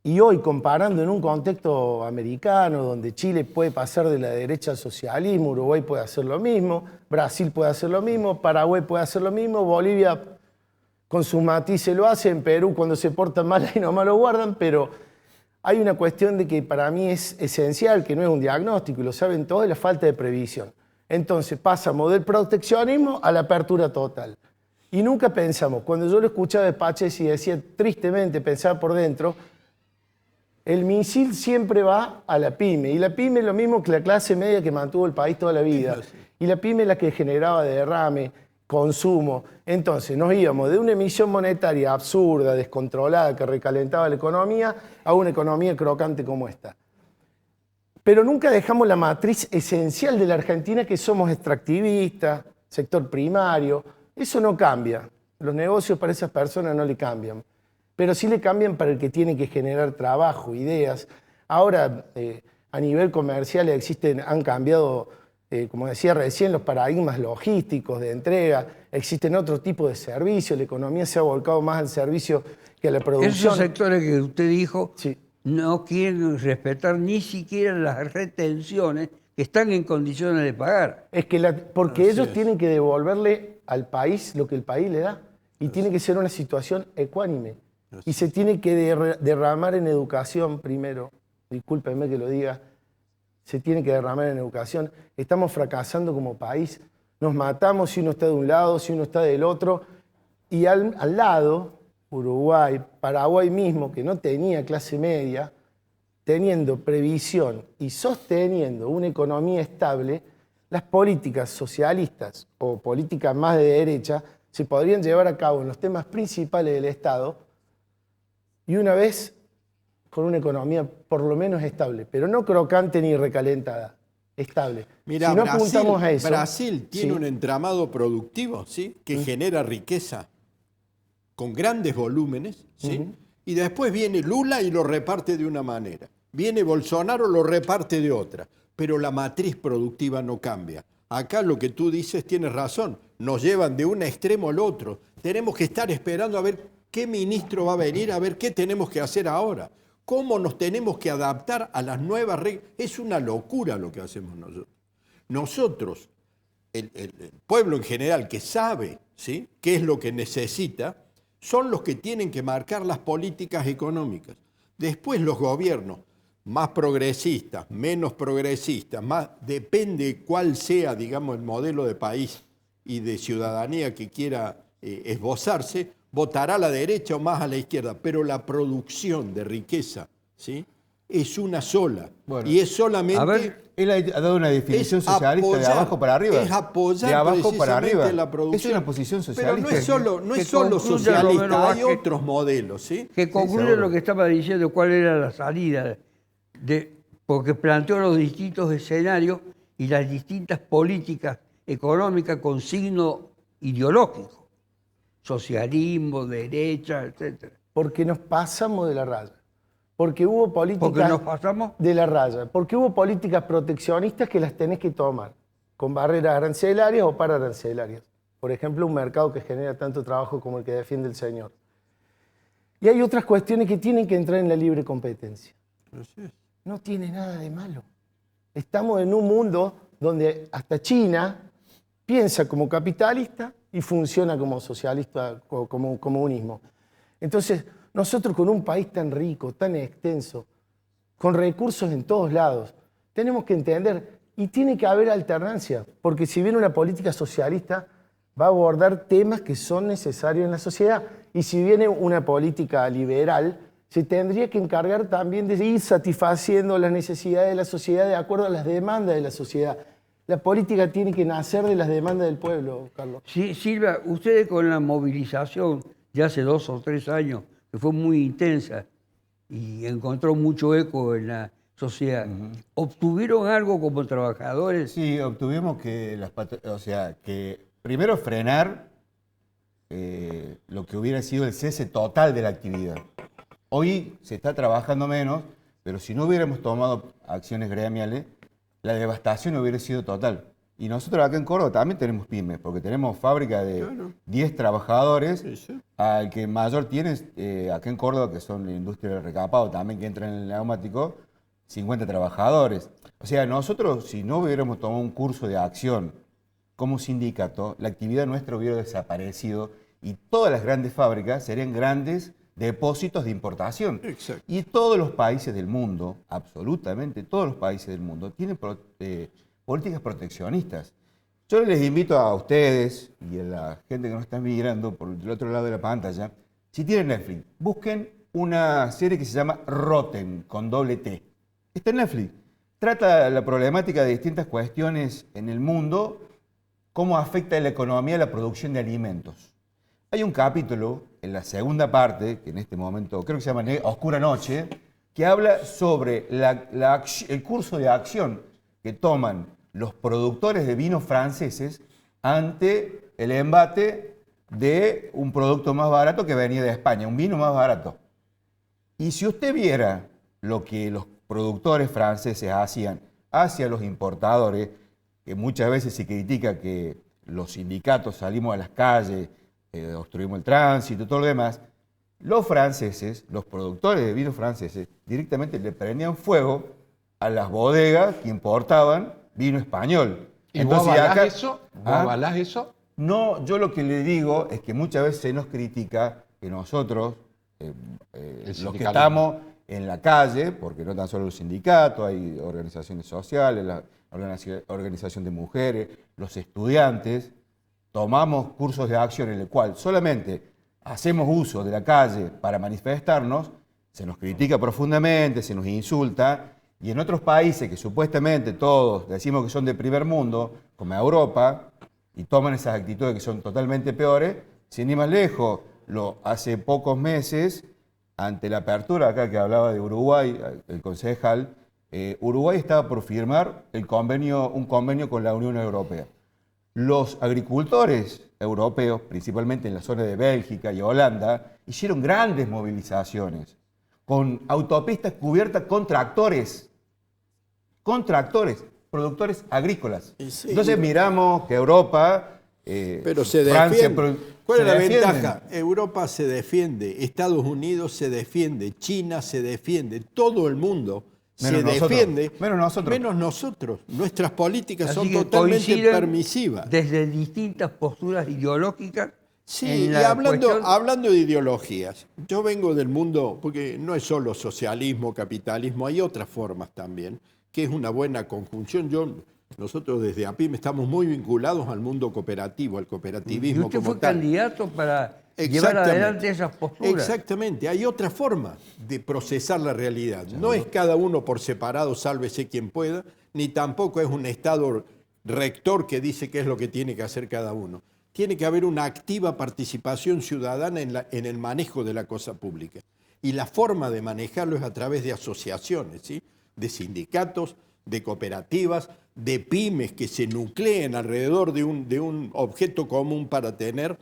Y hoy, comparando en un contexto americano, donde Chile puede pasar de la derecha al socialismo, Uruguay puede hacer lo mismo, Brasil puede hacer lo mismo, Paraguay puede hacer lo mismo, Bolivia con sus matices lo hace, en Perú cuando se portan mal ahí nomás lo guardan, pero hay una cuestión de que para mí es esencial, que no es un diagnóstico, y lo saben todos, es la falta de previsión. Entonces pasamos del proteccionismo a la apertura total. Y nunca pensamos, cuando yo lo escuchaba de Paches y decía tristemente, pensaba por dentro, el misil siempre va a la pyme, y la pyme es lo mismo que la clase media que mantuvo el país toda la vida, y la pyme es la que generaba derrame, consumo. Entonces nos íbamos de una emisión monetaria absurda, descontrolada, que recalentaba la economía, a una economía crocante como esta. Pero nunca dejamos la matriz esencial de la Argentina, que somos extractivistas, sector primario. Eso no cambia. Los negocios para esas personas no le cambian. Pero sí le cambian para el que tiene que generar trabajo, ideas. Ahora, a nivel comercial han cambiado, como decía recién, los paradigmas logísticos de entrega. Existen otro tipo de servicios. La economía se ha volcado más al servicio que a la producción. Esos sectores que usted dijo no quieren respetar ni siquiera las retenciones que están en condiciones de pagar. Es que porque ellos tienen que devolverle al país lo que el país le da. Y tiene que ser una situación ecuánime. Y se tiene que derramar en educación primero. Discúlpenme que lo diga. Se tiene que derramar en educación. Estamos fracasando como país. Nos matamos si uno está de un lado, si uno está del otro. Y al lado, Uruguay, Paraguay mismo, que no tenía clase media, teniendo previsión y sosteniendo una economía estable, las políticas socialistas o políticas más de derecha se podrían llevar a cabo en los temas principales del Estado y una vez con una economía por lo menos estable, pero no crocante ni recalentada, estable. Mira, si no apuntamos a eso, Brasil tiene un entramado productivo, ¿sí? Que genera riqueza con grandes volúmenes, ¿sí? Y después viene Lula y lo reparte de una manera. Viene Bolsonaro, lo reparte de otra. Pero la matriz productiva no cambia. Acá lo que tú dices tienes razón. Nos llevan de un extremo al otro. Tenemos que estar esperando a ver qué ministro va a venir, a ver qué tenemos que hacer ahora. Cómo nos tenemos que adaptar a las nuevas reglas. Es una locura lo que hacemos nosotros. Nosotros, el pueblo en general que sabe, ¿sí?, qué es lo que necesita, son los que tienen que marcar las políticas económicas. Después los gobiernos, más progresistas, menos progresistas, depende cuál sea, digamos, el modelo de país y de ciudadanía que quiera esbozarse, votará a la derecha o más a la izquierda, pero la producción de riqueza, ¿sí?, es una sola. Bueno, y es solamente... A ver, él ha dado una definición socialista de abajo para arriba. Es apoyar de abajo para arriba. La producción. Es una posición socialista. Pero no es solo socialista, hay otros modelos, ¿sí? Que concluye lo que estaba diciendo, cuál era la salida, porque planteó los distintos escenarios y las distintas políticas económicas con signo ideológico, socialismo, derecha, etc. Porque nos pasamos de la raya. Porque hubo políticas de la raya. Porque hubo políticas proteccionistas que las tenés que tomar con barreras arancelarias o pararancelarias. Por ejemplo, un mercado que genera tanto trabajo como el que defiende el señor. Y hay otras cuestiones que tienen que entrar en la libre competencia. No tiene nada de malo. Estamos en un mundo donde hasta China piensa como capitalista y funciona como socialista, como comunismo. Entonces, nosotros con un país tan rico, tan extenso, con recursos en todos lados, tenemos que entender, y tiene que haber alternancia, porque si viene una política socialista, va a abordar temas que son necesarios en la sociedad, y si viene una política liberal, se tendría que encargar también de ir satisfaciendo las necesidades de la sociedad de acuerdo a las demandas de la sociedad. La política tiene que nacer de las demandas del pueblo, Carlos. Sí, Silvia, ustedes con la movilización de hace 2 o 3 años, que fue muy intensa y encontró mucho eco en la sociedad, ¿obtuvieron algo como trabajadores? Sí, obtuvimos que primero frenar lo que hubiera sido el cese total de la actividad. Hoy se está trabajando menos, pero si no hubiéramos tomado acciones gremiales, la devastación hubiera sido total. Y nosotros acá en Córdoba también tenemos pymes, porque tenemos fábrica de 10 trabajadores, al que mayor tiene acá en Córdoba, que son la industria del recapado, también que entra en el neumático, 50 trabajadores. O sea, nosotros, si no hubiéramos tomado un curso de acción como sindicato, la actividad nuestra hubiera desaparecido y todas las grandes fábricas serían grandes depósitos de importación. Exacto. Y todos los países del mundo, absolutamente todos los países del mundo, tienen políticas proteccionistas. Yo les invito a ustedes y a la gente que nos está mirando por el otro lado de la pantalla, si tienen Netflix, busquen una serie que se llama Rotten, con doble T. Está en Netflix. Trata la problemática de distintas cuestiones en el mundo, cómo afecta la economía la producción de alimentos. Hay un capítulo en la segunda parte, que en este momento creo que se llama Oscura Noche, que habla sobre el curso de acción que toman los productores de vinos franceses ante el embate de un producto más barato que venía de España, un vino más barato. Y si usted viera lo que los productores franceses hacían hacia los importadores, que muchas veces se critica que los sindicatos salimos a las calles, obstruimos el tránsito y todo lo demás, los franceses, los productores de vinos franceses, directamente le prendían fuego a las bodegas que importaban vino español. ¿Y vos avalás eso? ¿Vos avalás eso? No, yo lo que le digo es que muchas veces se nos critica que nosotros, los que estamos en la calle, porque no tan solo los sindicatos, hay organizaciones sociales, la organización de mujeres, los estudiantes, tomamos cursos de acción en el cual solamente hacemos uso de la calle para manifestarnos, se nos critica profundamente, se nos insulta, y en otros países que supuestamente todos decimos que son de primer mundo, como Europa, y toman esas actitudes que son totalmente peores, sin ir más lejos, hace pocos meses, ante la apertura acá que hablaba de Uruguay, el concejal, Uruguay estaba por firmar un convenio con la Unión Europea. Los agricultores europeos, principalmente en la zona de Bélgica y Holanda, hicieron grandes movilizaciones, con autopistas cubiertas con tractores, productores agrícolas. Sí. Entonces miramos que Europa, pero se Francia... defiende. ¿Cuál es la ventaja? Europa se defiende, Estados Unidos se defiende, China se defiende, todo el mundo se defiende, menos nosotros. Nuestras políticas son totalmente permisivas. Desde distintas posturas ideológicas. Sí, y hablando de ideologías, yo vengo del mundo, porque no es solo socialismo, capitalismo, hay otras formas también, que es una buena conjunción. Nosotros desde APIM estamos muy vinculados al mundo cooperativo, al cooperativismo. ¿Y usted fue candidato para llevar adelante esas posturas? Exactamente, hay otra forma de procesar la realidad. No es cada uno por separado, sálvese quien pueda, ni tampoco es un Estado rector que dice qué es lo que tiene que hacer cada uno. Tiene que haber una activa participación ciudadana en el manejo de la cosa pública. Y la forma de manejarlo es a través de asociaciones, ¿sí? De sindicatos, de cooperativas, de pymes que se nucleen alrededor de un objeto común para tener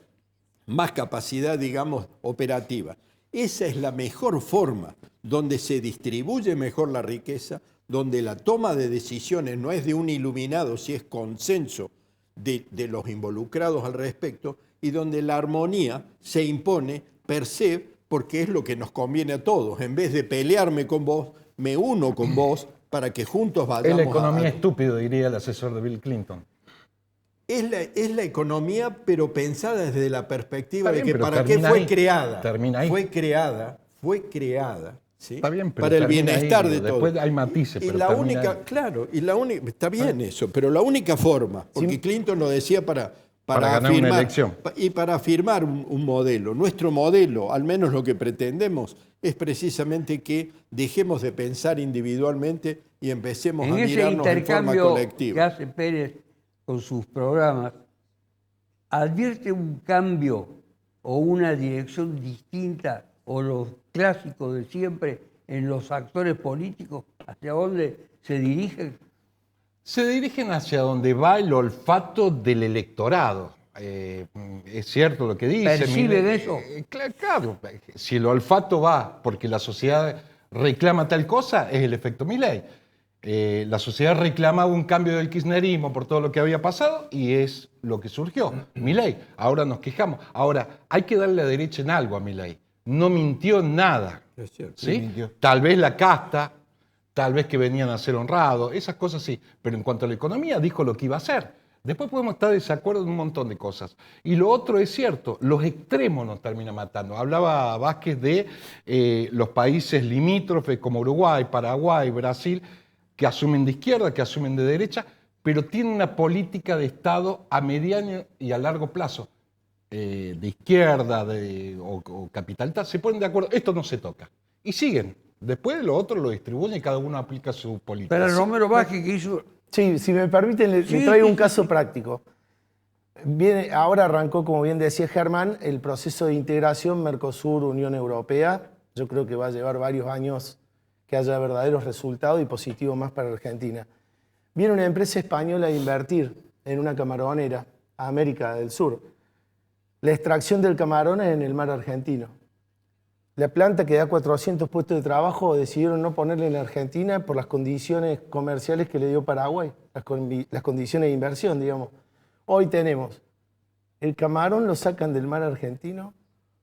más capacidad, digamos, operativa. Esa es la mejor forma, donde se distribuye mejor la riqueza, donde la toma de decisiones no es de un iluminado, si es consenso de los involucrados al respecto, y donde la armonía se impone per se porque es lo que nos conviene a todos. En vez de pelearme con vos, me uno con vos para que juntos vayamos. Es la economía estúpida, diría el asesor de Bill Clinton. Es la economía, pero pensada desde la perspectiva de que para qué fue creada. Termina ahí. Fue creada, ¿sí? Está bien, pero para el bienestar ahí, de todos. Después hay matices, y pero la única, claro, y la única, está bien eso, pero la única forma, porque Clinton lo decía para ganar afirmar, una elección. Y para afirmar un modelo. Nuestro modelo, al menos lo que pretendemos, es precisamente que dejemos de pensar individualmente y empecemos a mirarnos en forma colectiva. Que hace Pérez con sus programas, ¿advierte un cambio o una dirección distinta o los clásicos de siempre en los actores políticos? ¿Hacia dónde se dirigen? Se dirigen hacia donde va el olfato del electorado. Es cierto lo que dice. ¿Perciben eso? Claro, si el olfato va porque la sociedad reclama tal cosa, es el efecto Milei. La sociedad reclamaba un cambio del kirchnerismo por todo lo que había pasado y es lo que surgió. Milei. Ahora nos quejamos. Ahora, hay que darle a la derecha en algo a Milei. No mintió nada. Es cierto. ¿Sí? Mintió. Tal vez la casta, tal vez que venían a ser honrados, esas cosas sí. Pero en cuanto a la economía, dijo lo que iba a hacer. Después podemos estar de desacuerdo en un montón de cosas. Y lo otro es cierto, los extremos nos terminan matando. Hablaba Vázquez de los países limítrofes como Uruguay, Paraguay, Brasil, que asumen de izquierda, que asumen de derecha, pero tienen una política de Estado a mediano y a largo plazo. De izquierda o capital, se ponen de acuerdo, esto no se toca. Y siguen. Después lo otro lo distribuyen y cada uno aplica su política. Pero Romero Vázquez que hizo... Sí, si me permiten, le traigo un caso práctico. Ahora arrancó, como bien decía Germán, el proceso de integración Mercosur-Unión Europea. Yo creo que va a llevar varios años que haya verdaderos resultados y positivos más para Argentina. Viene una empresa española a invertir en una camaronera a América del Sur. La extracción del camarón es en el mar argentino. La planta que da 400 puestos de trabajo decidieron no ponerla en Argentina por las condiciones comerciales que le dio Paraguay, las condiciones de inversión, digamos. Hoy tenemos el camarón, lo sacan del mar argentino,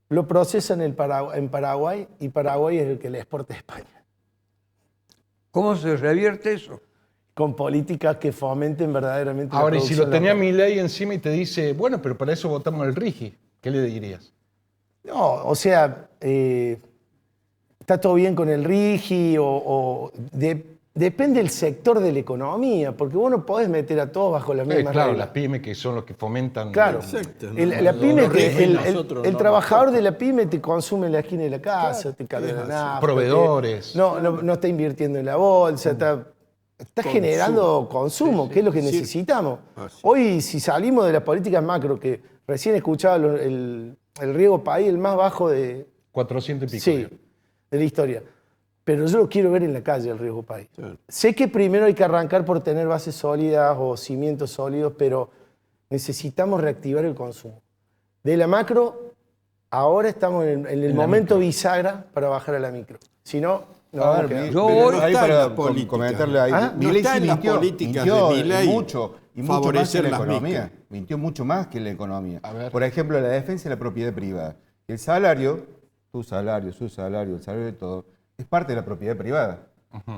lo procesan en Paraguay y Paraguay es el que le exporta a España. ¿Cómo se revierte eso? con políticas que fomenten verdaderamente Ahora, la y si lo producción tenía local. Milei encima y te dice, bueno, pero para eso votamos el RIGI, ¿qué le dirías? No, o sea, está todo bien con el RIGI depende del sector de la economía, porque vos no podés meter a todos bajo las mismas Claro, reglas. las pymes que son los que fomentan... Claro, la pyme, el trabajador de la pyme te consume en la esquina de la casa, te carga la nafta, proveedores. No está invirtiendo en la bolsa, está generando consumo, que es lo que necesitamos. Hoy, si salimos de las políticas macro, que recién escuchaba el riego país, el más bajo de... 400 y pico. Sí, de la historia. Pero yo lo quiero ver en la calle, el riesgo país. Claro. Sé que primero hay que arrancar por tener bases sólidas o cimientos sólidos, pero necesitamos reactivar el consumo. De la macro, ahora estamos en el momento bisagra para bajar a la micro. Si no, no está en la política. Comentarle ahí. No está en las políticas de Milei mucho más que la economía. Mintió mucho más que la economía. Por ejemplo, la defensa de la propiedad privada. El salario, tu salario, su salario, el salario de todo, es parte de la propiedad privada.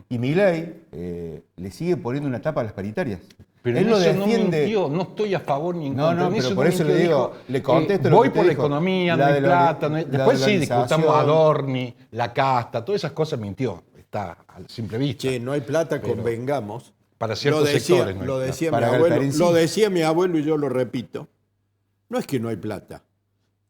Y Milei le sigue poniendo una tapa a las paritarias. Pero él eso lo defiende. No mintió, no estoy a favor ni en contra. No, pero por eso le digo, le contesto voy lo que por la dijo. economía, no hay plata. Después sí discutamos a Adorni, la casta, todas esas cosas mintió. Está a simple vista. Che, no hay plata, convengamos. Para ciertos sectores. Lo decía mi abuelo y yo lo repito. No es que no hay plata.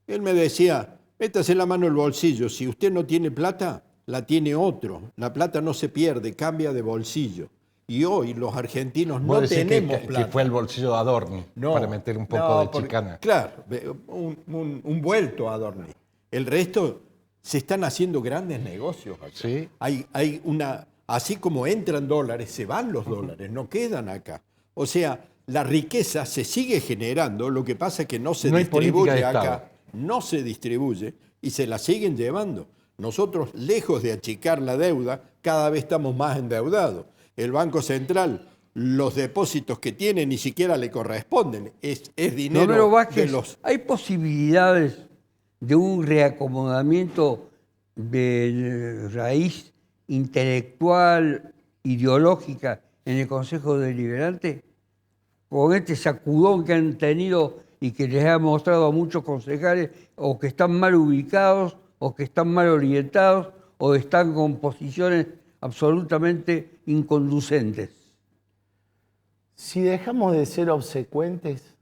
Él me decía, métase la mano en el bolsillo. Si usted no tiene plata, la tiene otro. La plata no se pierde, cambia de bolsillo. Y hoy los argentinos no tenemos plata. Que fue el bolsillo de Adorni, para meter un poco de chicana. Claro, un vuelto a Adorni. El resto se están haciendo grandes negocios acá. ¿Sí? Hay una, así como entran dólares, se van los dólares, no quedan acá. O sea, la riqueza se sigue generando, lo que pasa es que no se distribuye acá, no se distribuye y se la siguen llevando. Nosotros, lejos de achicar la deuda, cada vez estamos más endeudados. El Banco Central, los depósitos que tiene ni siquiera le corresponden. Es dinero pero Vázquez, de los... ¿hay posibilidades de un reacomodamiento de raíz intelectual, ideológica en el Consejo Deliberante? Con este sacudón que han tenido y que les ha mostrado a muchos concejales o que están mal ubicados, o que están mal orientados, o están con posiciones absolutamente inconducentes. Si dejamos de ser obsecuentes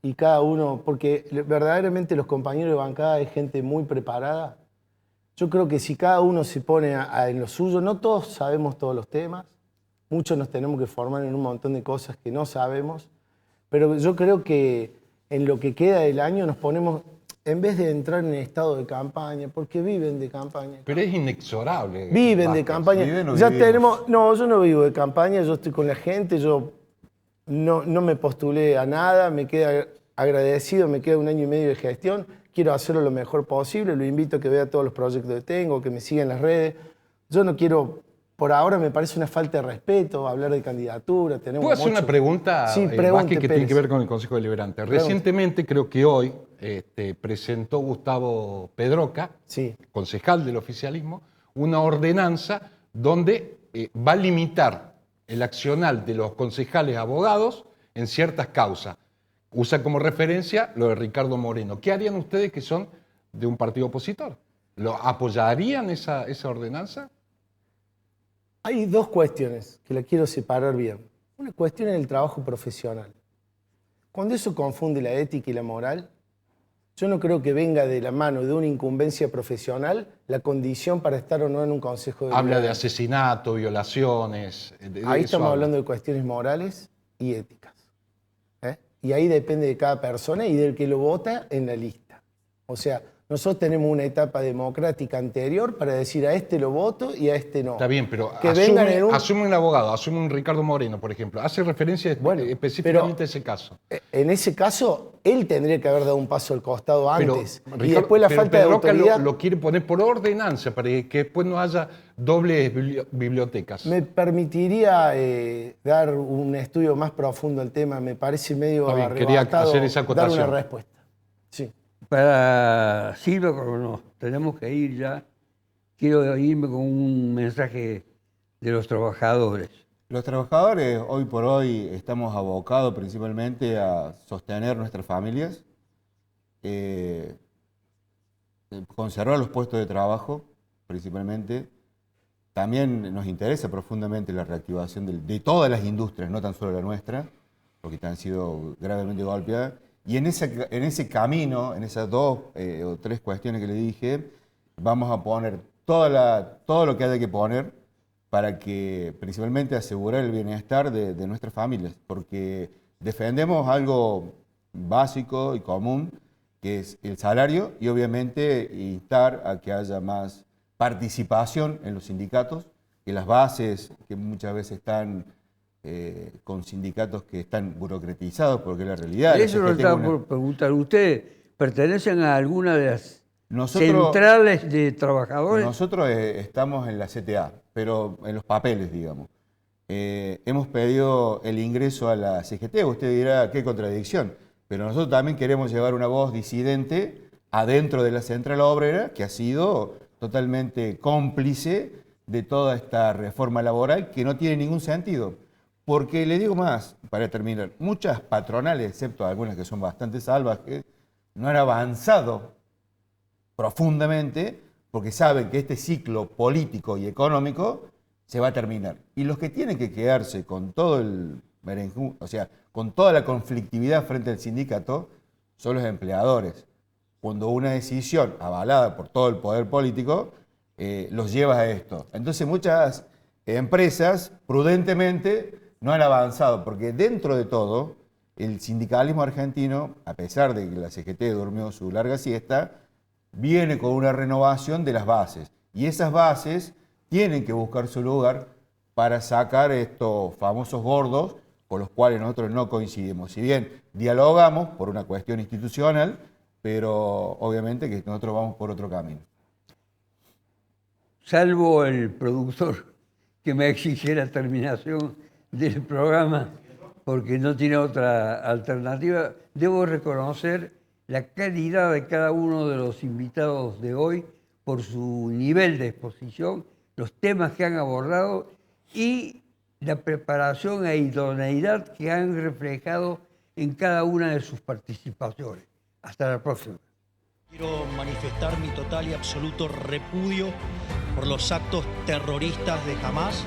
y cada uno, porque verdaderamente los compañeros de bancada es gente muy preparada, yo creo que si cada uno se pone en lo suyo, no todos sabemos todos los temas, muchos nos tenemos que formar en un montón de cosas que no sabemos, pero yo creo que en lo que queda del año nos ponemos... En vez de entrar en estado de campaña, porque viven de campaña. Pero es inexorable. Viven de campaña. Ya tenemos, no, yo no vivo de campaña, yo estoy con la gente, yo no me postulé a nada, me queda agradecido, me queda 1 año y medio de gestión, quiero hacerlo lo mejor posible, lo invito a que vea todos los proyectos que tengo, que me siga en las redes. Yo no quiero, por ahora me parece una falta de respeto hablar de candidatura. ¿Puedo hacer una pregunta, sí, Vázquez, que tiene que ver con el Consejo Deliberante? Recientemente, creo que hoy, presentó Gustavo Pedroca, concejal del oficialismo, una ordenanza donde va a limitar el accionar de los concejales abogados en ciertas causas. Usa como referencia lo de Ricardo Moreno. ¿Qué harían ustedes que son de un partido opositor? ¿Lo apoyarían esa ordenanza? Hay dos cuestiones que la quiero separar bien. Una cuestión es el trabajo profesional. Cuando eso confunde la ética y la moral, yo no creo que venga de la mano de una incumbencia profesional la condición para estar o no en un consejo de Habla de asesinato, violaciones. Ahí estamos hablando de cuestiones morales y éticas. Y ahí depende de cada persona y del que lo vota en la lista. O sea, nosotros tenemos una etapa democrática anterior para decir a este lo voto y a este no. Está bien, pero que asume un abogado, asume un Ricardo Moreno, por ejemplo. Hace referencia específicamente a ese caso. En ese caso, él tendría que haber dado un paso al costado antes. Y después la falta de autoridad... lo quiere poner por ordenanza para que después no haya dobles bibliotecas. Me permitiría dar un estudio más profundo al tema. Me parece medio arrebatado dar una respuesta. Sí. Para Silvia, como nos tenemos que ir ya, quiero irme con un mensaje de los trabajadores. Los trabajadores hoy por hoy estamos abocados principalmente a sostener nuestras familias, conservar los puestos de trabajo principalmente. También nos interesa profundamente la reactivación de todas las industrias, no tan solo la nuestra, porque han sido gravemente golpeadas. Y en ese camino, en esas dos o tres cuestiones que le dije, vamos a poner todo lo que haya que poner para que principalmente asegurar el bienestar de nuestras familias, porque defendemos algo básico y común, que es el salario, y obviamente instar a que haya más participación en los sindicatos, que las bases que muchas veces están con sindicatos que están burocratizados, porque es la realidad. Eso lo estaba por preguntar. ¿Ustedes pertenecen a alguna de las centrales de trabajadores? Nosotros estamos en la CTA, pero en los papeles, digamos. Hemos pedido el ingreso a la CGT. Usted dirá, qué contradicción. Pero nosotros también queremos llevar una voz disidente adentro de la central obrera, que ha sido totalmente cómplice de toda esta reforma laboral que no tiene ningún sentido. Porque le digo más, para terminar, muchas patronales, excepto algunas que son bastante salvajes, no han avanzado profundamente porque saben que este ciclo político y económico se va a terminar. Y los que tienen que quedarse con todo el merenjú, o sea, con toda la conflictividad frente al sindicato, son los empleadores. Cuando una decisión avalada por todo el poder político los lleva a esto. Entonces muchas empresas prudentemente no han avanzado, porque dentro de todo, el sindicalismo argentino, a pesar de que la CGT durmió su larga siesta, viene con una renovación de las bases. Y esas bases tienen que buscar su lugar para sacar estos famosos gordos con los cuales nosotros no coincidimos. Si bien dialogamos por una cuestión institucional, pero obviamente que nosotros vamos por otro camino. Salvo el productor que me exige la terminación del programa porque no tiene otra alternativa, debo reconocer la calidad de cada uno de los invitados de hoy por su nivel de exposición, los temas que han abordado y la preparación e idoneidad que han reflejado en cada una de sus participaciones. Hasta la próxima. Quiero manifestar mi total y absoluto repudio por los actos terroristas de Hamás